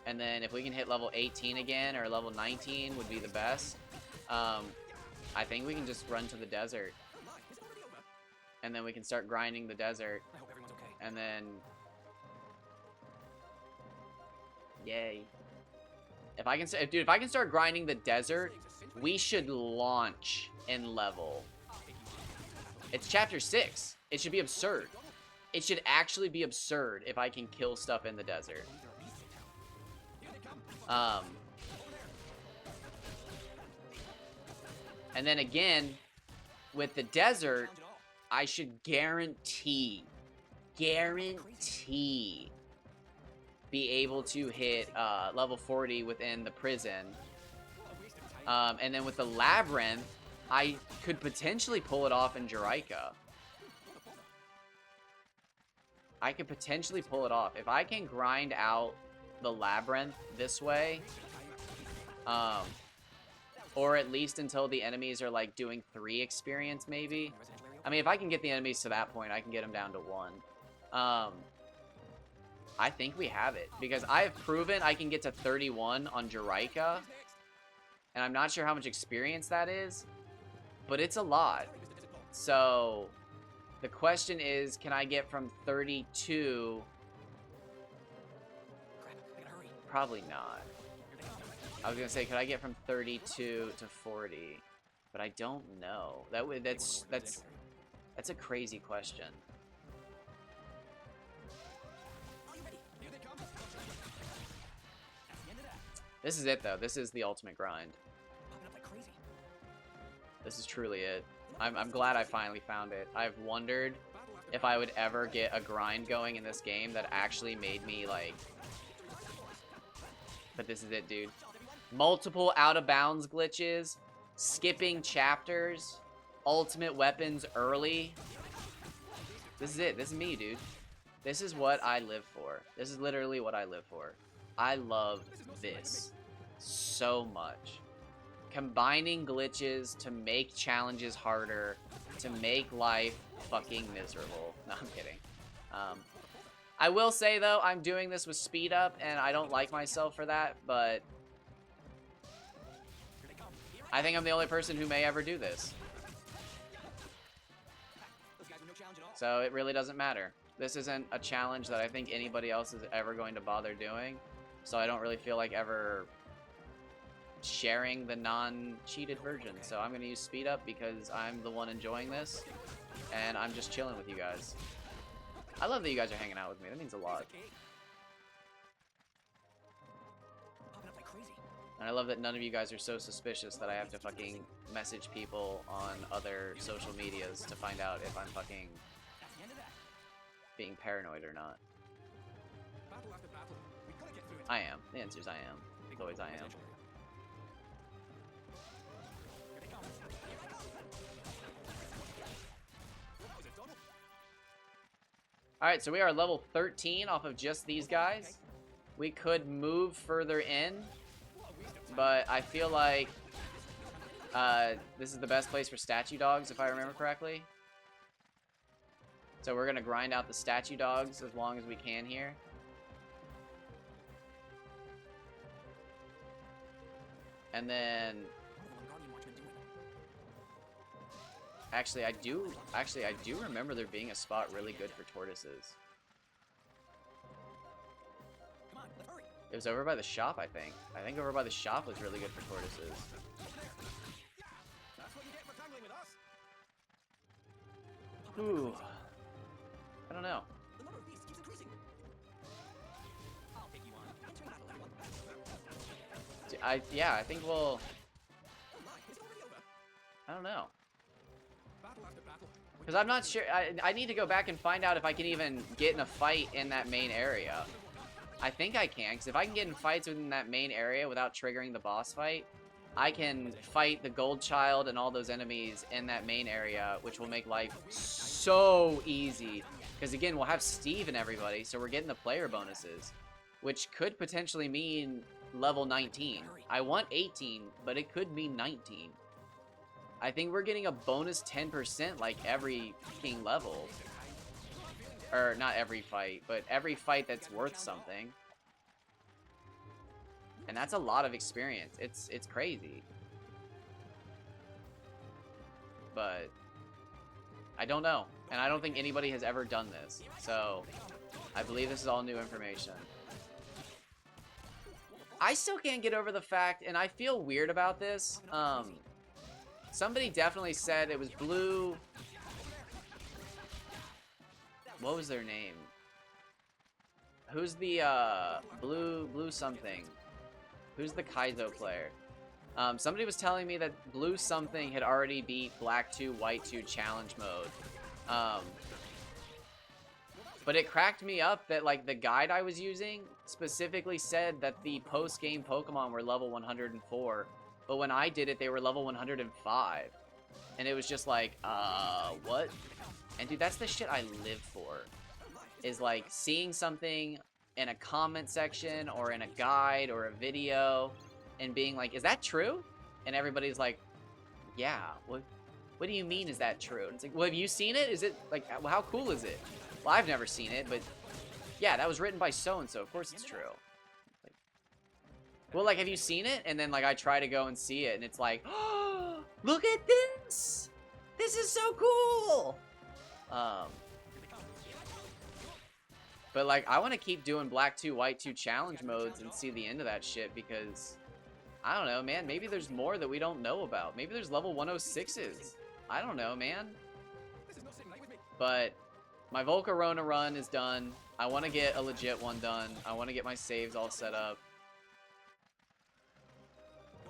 And then if we can hit level 18 again or level 19 would be the best. I think we can just run to the desert. And then we can start grinding the desert. And then... Yay. If I can start grinding the desert, we should launch and level. It's chapter 6. It should be absurd. It should actually be absurd if I can kill stuff in the desert. And then again, with the desert, I should guarantee be able to hit level 40 within the prison. And then with the labyrinth, I could potentially pull it off in Jerica. I could potentially pull it off. If I can grind out the labyrinth this way, or at least until the enemies are like doing 3 experience maybe. I mean, if I can get the enemies to that point, I can get them down to 1. I think we have it, because I have proven I can get to 31 on Jerica, and I'm not sure how much experience that is, but it's a lot. So the question is, can I get from 32? Probably not. I was gonna say, could I get from 32 to 40? But I don't know. That's a crazy question. This is it, though. This is the ultimate grind. This is truly it. I'm glad I finally found it. I've wondered if I would ever get a grind going in this game that actually made me, like... But this is it, dude. Multiple out-of-bounds glitches, skipping chapters, ultimate weapons early. This is it. This is me, dude. This is what I live for. This is literally what I live for. I love this so much. Combining glitches to make challenges harder, to make life fucking miserable. No, I'm kidding. I will say, though, I'm doing this with speed up, and I don't like myself for that, but I think I'm the only person who may ever do this. So it really doesn't matter. This isn't a challenge that I think anybody else is ever going to bother doing, so I don't really feel like ever sharing the non-cheated version. So I'm going to use speed up because I'm the one enjoying this, and I'm just chilling with you guys. I love that you guys are hanging out with me. That means a lot. And I love that none of you guys are so suspicious that I have to fucking message people on other social medias to find out if I'm fucking being paranoid or not. I am. The answer is I am. As always, I am. Alright, so we are level 13 off of just these guys. We could move further in, but I feel like this is the best place for statue dogs, if I remember correctly. So we're going to grind out the statue dogs as long as we can here. And then... Actually, I do remember there being a spot really good for tortoises. It was over by the shop, I think. I think over by the shop was really good for tortoises. Ooh. I don't know. Yeah, I think we'll... I don't know. Because I'm not sure. I need to go back and find out if I can even get in a fight in that main area. I think I can, because if I can get in fights within that main area without triggering the boss fight, I can fight the Gold Child and all those enemies in that main area, which will make life so easy. Because again, we'll have Steve and everybody, so we're getting the player bonuses, which could potentially mean level 19. I want 18, but it could mean 19. I think we're getting a bonus 10% like every fucking level. Or not every fight, but every fight that's worth something. And that's a lot of experience. It's crazy. But I don't know. And I don't think anybody has ever done this. So I believe this is all new information. I still can't get over the fact, and I feel weird about this. Somebody definitely said it was Blue. What was their name? Who's the Blue something? Who's the Kaizo player? Somebody was telling me that Blue something had already beat Black 2, White 2 challenge mode. But it cracked me up that like the guide I was using specifically said that the post-game Pokemon were level 104, but when I did it, they were level 105. And it was just like, what? And dude, that's the shit I live for. Is like seeing something in a comment section or in a guide or a video and being like, is that true? And everybody's like, yeah. What do you mean is that true? And it's like, well, have you seen it? Is it like, well, how cool is it? Well, I've never seen it, but yeah, that was written by so-and-so. Of course it's true. Like, well, like, have you seen it? And then like I try to go and see it and it's like, oh, look at this. This is so cool. But like I want to keep doing Black 2, White 2 challenge modes and see the end of that shit because I don't know, man, maybe there's more that we don't know about. Maybe there's level 106s. I don't know, man. But my Volcarona run is done. I want to get a legit one done. I want to get my saves all set up.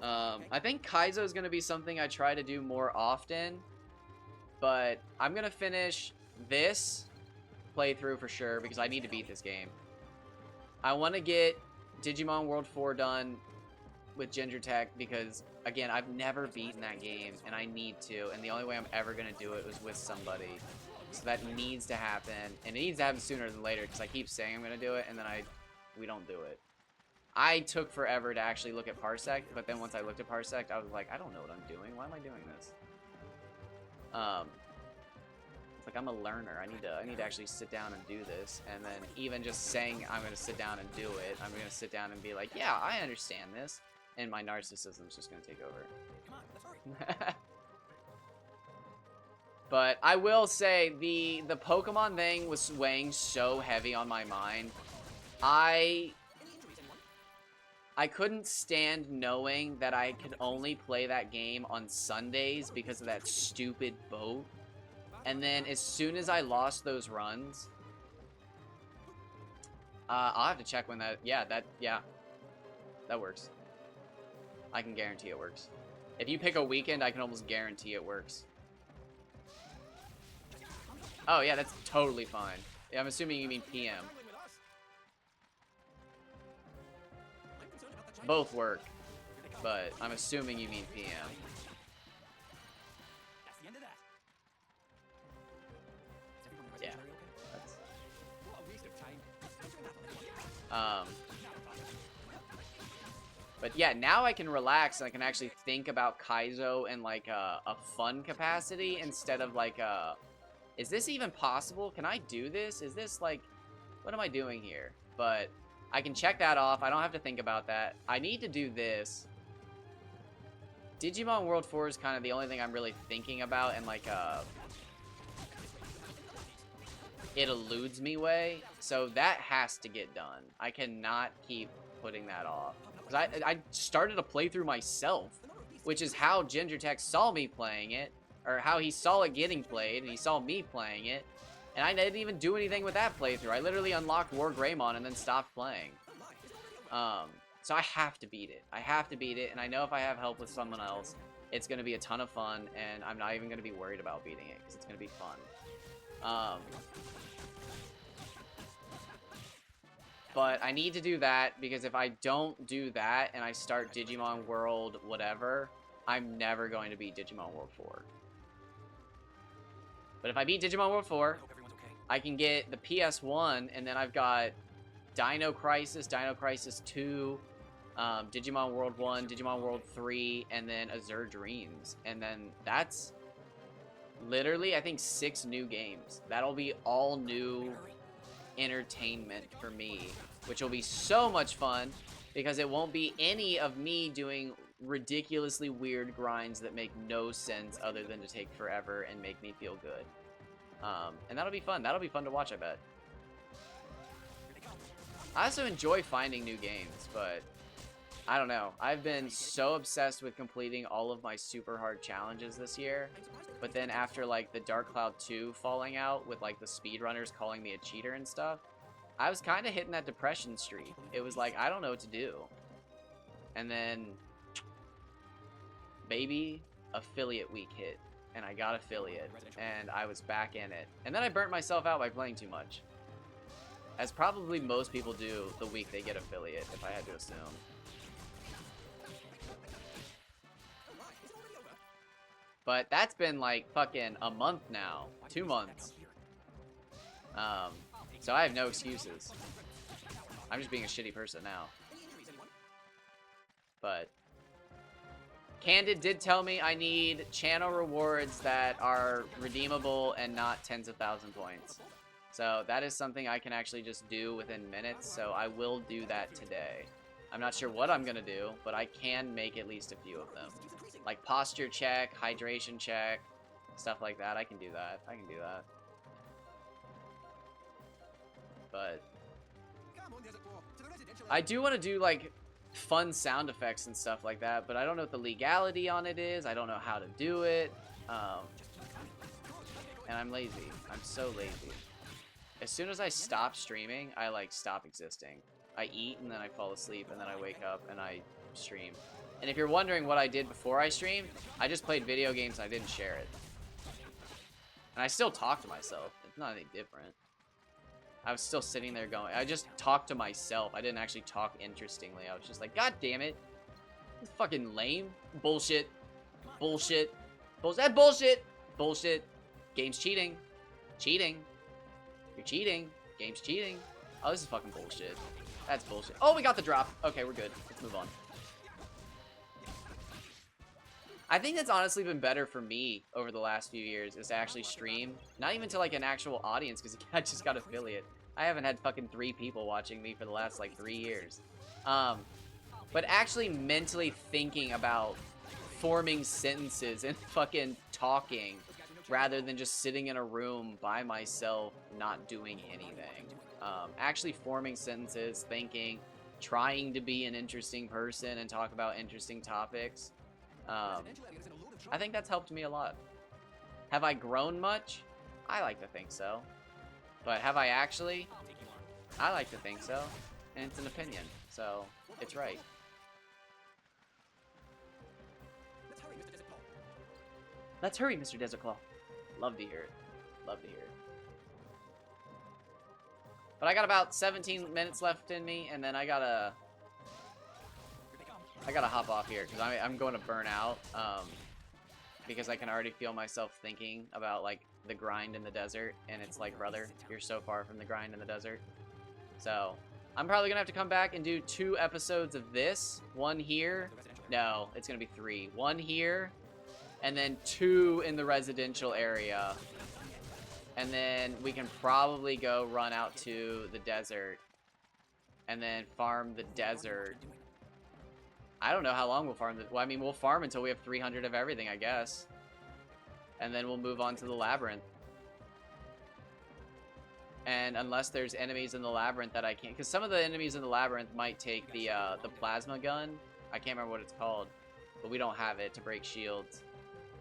I think Kaizo is going to be something I try to do more often. But I'm going to finish this playthrough for sure because I need to beat this game. I want to get Digimon World 4 done with Ginger Tech because, again, I've never beaten that game and I need to. And the only way I'm ever going to do it was with somebody. So that needs to happen. And it needs to happen sooner than later because I keep saying I'm going to do it and then we don't do it. I took forever to actually look at Parsec, but then once I looked at Parsec, I was like, I don't know what I'm doing. Why am I doing this? It's like I'm a learner. I need to actually sit down and do this. And then even just saying I'm going to sit down and do it, I'm going to sit down and be like, yeah, I understand this. And my narcissism's just going to take over. Come on, let's hurry. But I will say the Pokemon thing was weighing so heavy on my mind. I couldn't stand knowing that I could only play that game on Sundays because of that stupid boat. And then as soon as I lost those runs, I'll have to check when that, yeah, that works. I can guarantee it works. If you pick a weekend, I can almost guarantee it works. Oh yeah, that's totally fine. Yeah, I'm assuming you mean PM. Both work, but I'm assuming you mean PM. Yeah. But yeah, now I can relax and I can actually think about Kaizo in like a fun capacity instead of like is this even possible? Can I do this? Is this like, what am I doing here? But I can check that off. I don't have to think about that. I need to do this. Digimon World 4 is kind of the only thing I'm really thinking about in like it eludes me way. So that has to get done. I cannot keep putting that off. Because I started a playthrough myself, which is how Ginger Tech saw me playing it, or how he saw it getting played, and he saw me playing it. And I didn't even do anything with that playthrough. I literally unlocked War Greymon and then stopped playing. So I have to beat it. I have to beat it, and I know if I have help with someone else, It's going to be a ton of fun, and I'm not even going to be worried about beating it because it's going to be fun. But I need to do that because if I don't do that and I start Digimon World whatever, I'm never going to beat Digimon World 4. But if I beat Digimon World 4, I can get the PS1, and then I've got Dino Crisis 2, Digimon World 1, Digimon World 3, and then Azure Dreams. And then that's literally, I think, 6 new games. That'll be all new entertainment for me, which will be so much fun because it won't be any of me doing ridiculously weird grinds that make no sense other than to take forever and make me feel good. And that'll be fun. That'll be fun to watch, I bet. I also enjoy finding new games, but I don't know. I've been so obsessed with completing all of my super hard challenges this year. But then after, like, the Dark Cloud 2 falling out with, like, the speedrunners calling me a cheater and stuff, I was kind of hitting that depression streak. It was like, I don't know what to do. And then, baby, affiliate week hit. And I got affiliate. And I was back in it. And then I burnt myself out by playing too much. As probably most people do the week they get affiliate, if I had to assume. But that's been like fucking a month now. 2 months. So I have no excuses. I'm just being a shitty person now. But Candid did tell me I need channel rewards that are redeemable and not tens of thousand points. So that is something I can actually just do within minutes. So I will do that today. I'm not sure what I'm going to do, but I can make at least a few of them. Like posture check, hydration check, stuff like that. I can do that. I can do that. But I do want to do like fun sound effects and stuff like that, but I don't know what the legality on it is. I don't know how to do it. And I'm lazy. I'm so lazy. As soon as I stop streaming, I like stop existing. I eat and then I fall asleep and then I wake up and I stream. And if you're wondering what I did before I streamed, I just played video games and I didn't share it. And I still talk to myself. It's not any different. I was still sitting there going, I just talked to myself. I didn't actually talk interestingly. I was just like, God damn it. This is fucking lame. Bullshit. Bullshit. Bullshit. Bullshit. Bullshit. Game's cheating. Cheating. You're cheating. Game's cheating. Oh, this is fucking bullshit. That's bullshit. Oh, we got the drop. Okay, we're good. Let's move on. I think that's honestly been better for me over the last few years is to actually stream. Not even to like an actual audience because I just got affiliate. I haven't had fucking 3 people watching me for the last like 3 years. But actually mentally thinking about forming sentences and fucking talking rather than just sitting in a room by myself not doing anything. Actually forming sentences, thinking, trying to be an interesting person and talk about interesting topics. I think that's helped me a lot. Have I grown much? I like to think so. But have I actually? I like to think so. And it's an opinion, so it's right. Let's hurry, Mr. Desert Claw. Love to hear it. Love to hear it. But I got about 17 minutes left in me, and then I gotta hop off here because I'm going to burn out. Because I can already feel myself thinking about like the grind in the desert, and it's like, brother, you're so far from the grind in the desert. So I'm probably gonna have to come back and do 2 episodes of this. 1 here. No, it's gonna be 3. 1 here, and then 2 in the residential area. And then we can probably go run out to the desert and then farm the desert. I don't know how long we'll farm. Well, I mean, we'll farm until we have 300 of everything, I guess. And then we'll move on to the labyrinth. And unless there's enemies in the labyrinth that I can't... Because some of the enemies in the labyrinth might take the plasma gun. I can't remember what it's called. But we don't have it to break shields.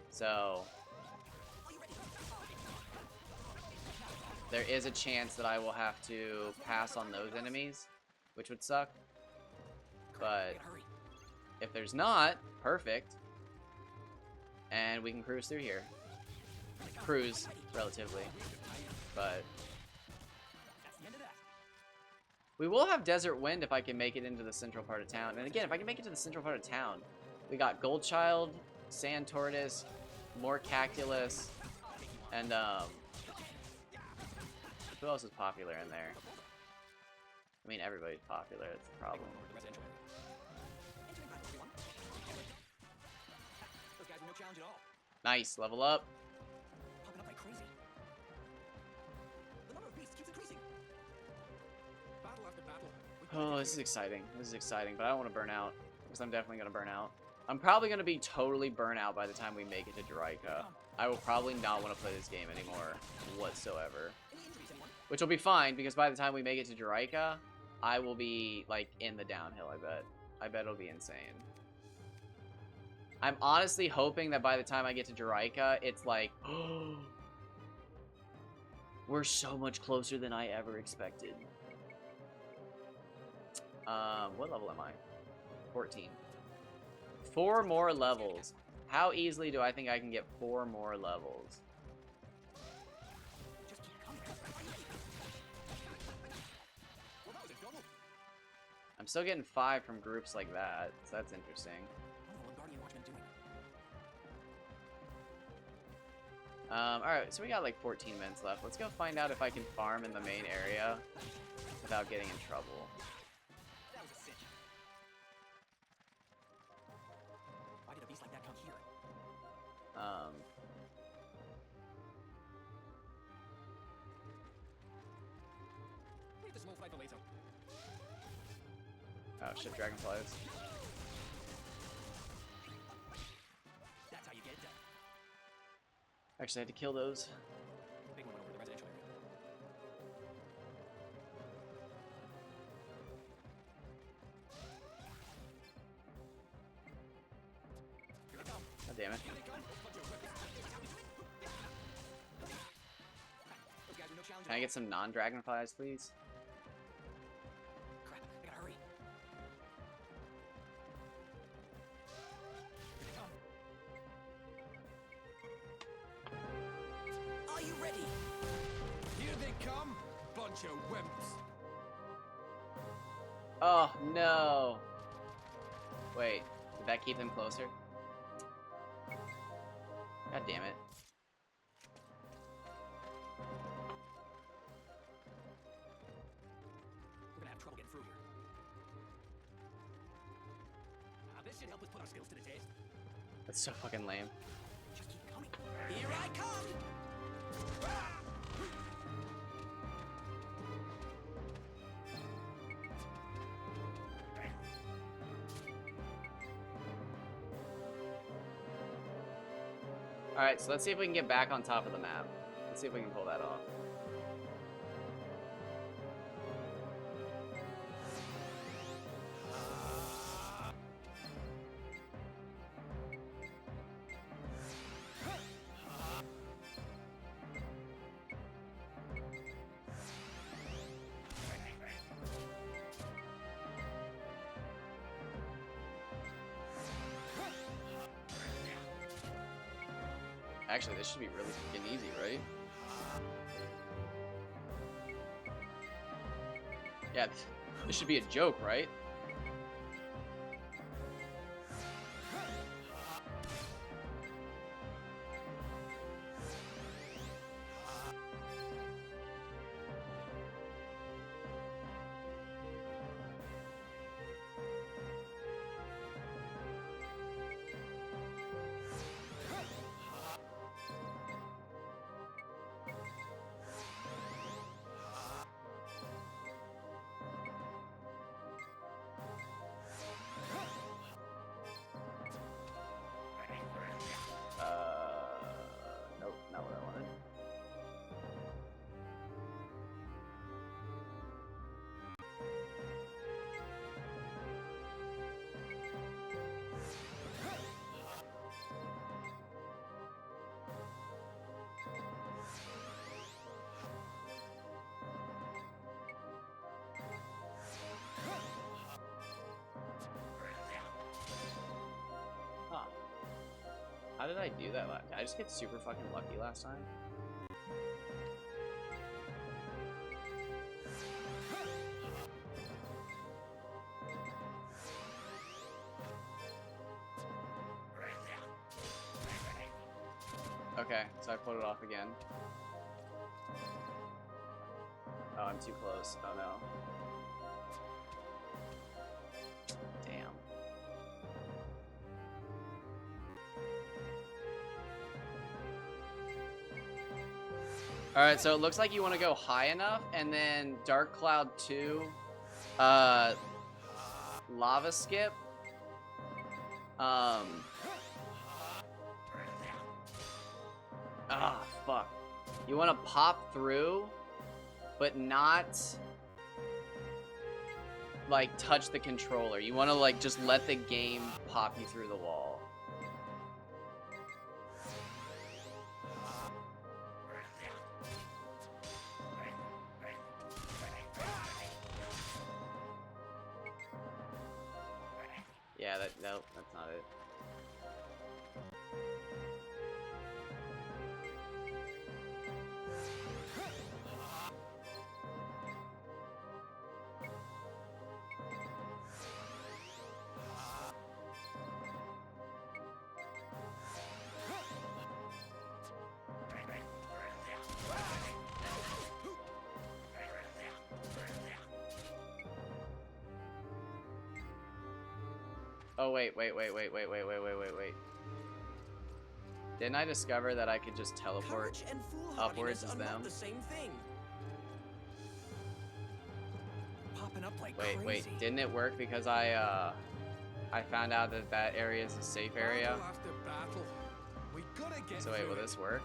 So... there is a chance that I will have to pass on those enemies. Which would suck. But... if there's not, perfect. And we can cruise through here. Cruise, relatively. But we will have Desert Wind if I can make it into the central part of town. And again, if I can make it to the central part of town, we got Goldchild, Sand Tortoise, more Cactulus, and who else is popular in there? I mean, everybody's popular. That's the problem. Nice, level up. Popping up like crazy. The number of beasts keeps increasing. Battle after battle. Oh, this is exciting. This is exciting, but I don't want to burn out, because I'm definitely going to burn out. I'm probably going to be totally burnt out by the time we make it to Juraika. I will probably not want to play this game anymore whatsoever. Any injuries, anyone? Which will be fine, because by the time we make it to Juraika, I will be, like, in the downhill, I bet. I bet it'll be insane. I'm honestly hoping that by the time I get to Juraika, it's like, we're so much closer than I ever expected. What level am I? 14. 4 more levels. How easily do I think I can get 4 more levels? Just keep coming. Well, that was a double. I'm still getting 5 from groups like that, so that's interesting. What are the Guardian Watchmen doing? Alright, so we got like 14 minutes left. Let's go find out if I can farm in the main area without getting in trouble. That was a cinch. Why did a beast like that come here? Leave the small fry for later. Oh shit, dragonflies. That's how you get it done. Actually, I had to kill those. Big one went over the residential area. Here they come. God damn it. Here they come. Bunch of weapons. Those guys are no challenge Can I get some non-dragonflies, please? Crap, I gotta hurry. Here they come. Are you ready? Here they come. Bunch of wimps. Oh, no. Wait, did that keep them closer? God damn it. We're gonna have trouble getting through here. This should help us put our skills to the test. That's so fucking lame. Just keep coming. Here I come! Alright, so let's see if we can get back on top of the map. Let's see if we can pull that off. Actually, this should be really fucking easy, right? Yeah, this should be a joke, right? did I do that last? Did I just get super fucking lucky last time? Okay, so I put it off again. Oh, I'm too close. Oh no. Damn. Alright, so it looks like you want to go high enough, and then Dark Cloud 2, Lava Skip, fuck. You want to pop through, but not, like, touch the controller. You want to, like, just let the game pop you through the wall. Yeah, no, that's not it. Oh, wait. Didn't I discover that I could just teleport Courage and upwards foolhardiness as are not them? the same thing. Popping up like Wait, crazy. didn't it work because I found out that that area is a safe area? Battle after battle. We gotta get So wait, through will it. this work?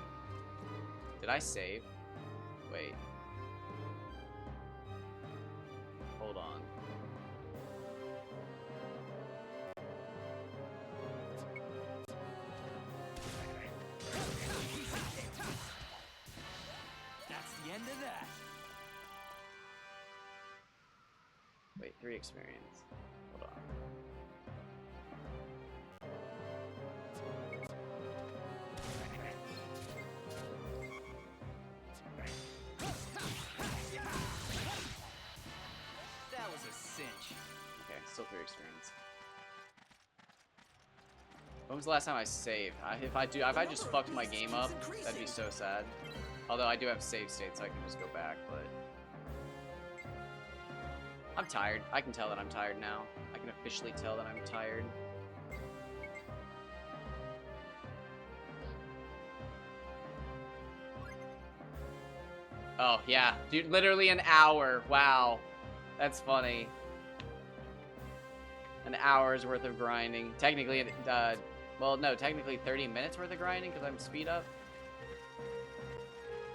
Did I save? Wait. Hold on. That's the end of that. Wait, 3 experience. Hold on. That was a cinch. Okay, still 3 experience. When was the last time I saved? If I just fucked my game up, that'd be so sad. Although I do have save states, so I can just go back, but... I'm tired. I can tell that I'm tired now. I can officially tell that I'm tired. Oh, yeah. Dude, literally an hour. Wow. That's funny. An hour's worth of grinding. Technically, well, no, technically 30 minutes worth of grinding because I'm speed up.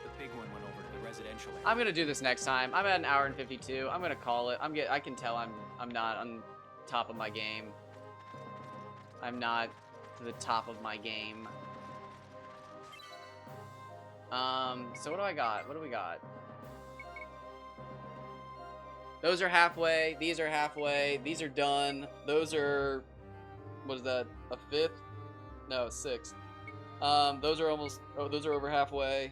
The big one went over to the residential area. I'm gonna do this next time. I'm at an hour and 52. I'm gonna call it. I can tell I'm not on top of my game. I'm not to the top of my game. So what do I got? What do we got? Those are halfway. These are halfway. These are done. Those are, what is that? A fifth? No, a sixth. Those are almost. Oh, those are over halfway.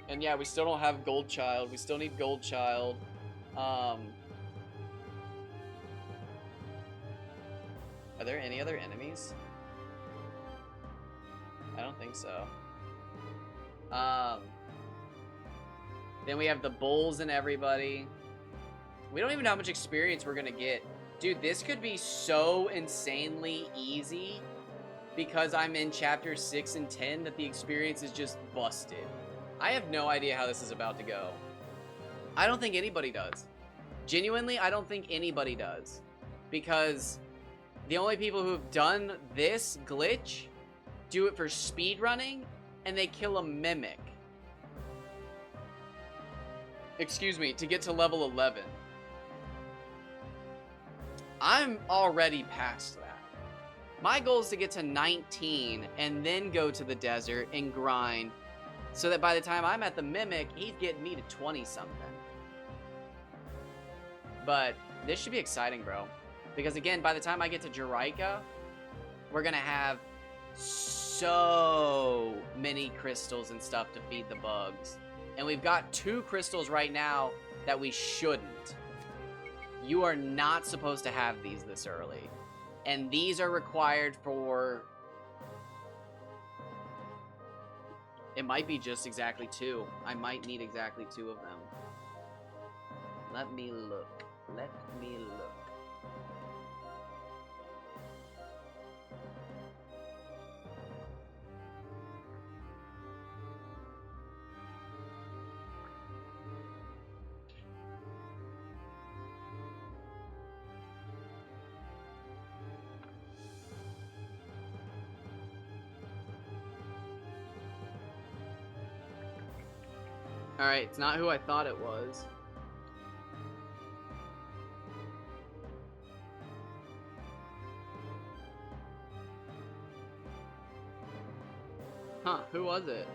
And yeah, we still don't have Gold Child. We still need Gold Child. Are there any other enemies? I don't think so. Then we have the bulls and everybody. We don't even know how much experience we're gonna get. Dude, this could be so insanely easy because I'm in chapter 6 and 10 that the experience is just busted. I have no idea how this is about to go. I don't think anybody does. Genuinely, I don't think anybody does. Because the only people who've done this glitch do it for speedrunning, and they kill a mimic. Excuse me, to get to level 11. I'm already past that. My goal is to get to 19 and then go to the desert and grind so that by the time I'm at the mimic, he's getting me to 20 something. But this should be exciting, bro. Because again, by the time I get to Jiraika, we're gonna have so many crystals and stuff to feed the bugs. And we've got 2 crystals right now that we shouldn't. You are not supposed to have these this early. And these are required for... It might be just exactly 2. I might need exactly 2 of them. Let me look. Let me look. Alright, it's not who I thought it was. Huh, who was it?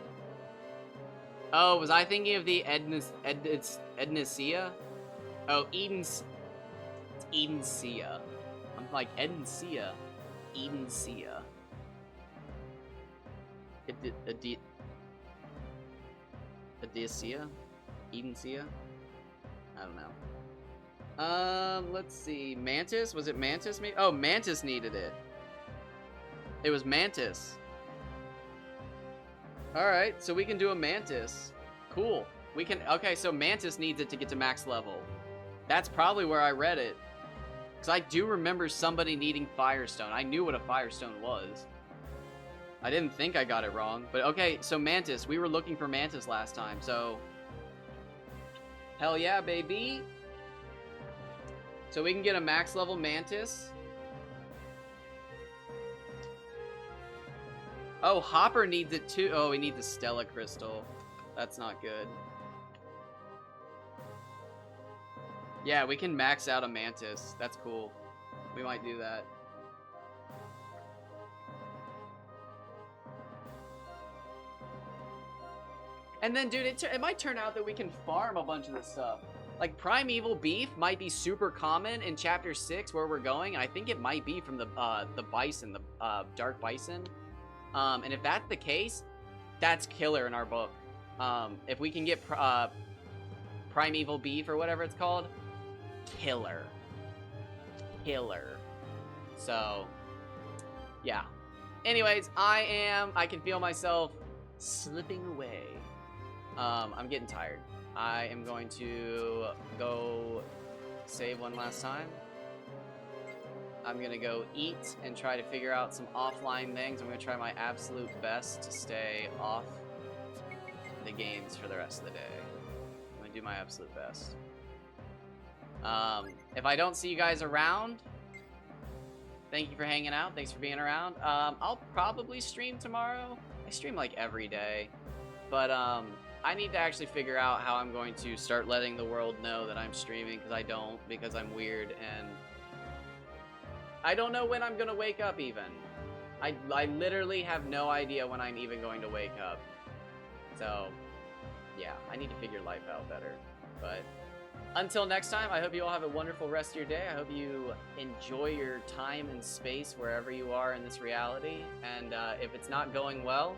Oh, was I thinking of the Ednesia? Oh, Eden's... It's Edensia. I'm like, Edensia. Edensia. Edensia? Edensia? I don't know. Let's see. Mantis? Was it Mantis? Oh, Mantis needed it. It was Mantis. Alright, so we can do a Mantis. Cool. We can... Okay, so Mantis needs it to get to max level. That's probably where I read it. Because I do remember somebody needing Firestone. I knew what a Firestone was. I didn't think I got it wrong. But okay, so Mantis. We were looking for Mantis last time, so... Hell yeah, baby! So we can get a max level Mantis. Oh, Hopper needs it too. Oh, we need the Stella Crystal. That's not good. Yeah, we can max out a Mantis. That's cool. We might do that. And then, dude, it might turn out that we can farm a bunch of this stuff. Like, Primeval Beef might be super common in Chapter 6 where we're going. And I think it might be from the Bison, the Dark Bison. And if that's the case, that's killer in our book. If we can get Primeval Beef or whatever it's called, killer. Killer. So, yeah. Anyways, I can feel myself slipping away. I'm getting tired. I am going to go save one last time. I'm gonna go eat and try to figure out some offline things. I'm gonna try my absolute best to stay off the games for the rest of the day. I'm gonna do my absolute best. If I don't see you guys around, thank you for hanging out. Thanks for being around. I'll probably stream tomorrow. I stream like every day, but I need to actually figure out how I'm going to start letting the world know that I'm streaming, because I'm weird and I don't know when I'm gonna wake up even. I literally have no idea when I'm even going to wake up. So, yeah, I need to figure life out better. But until next time, I hope you all have a wonderful rest of your day. I hope you enjoy your time and space wherever you are in this reality. And if it's not going well,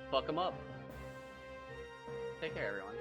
fuck them up. Take care, everyone.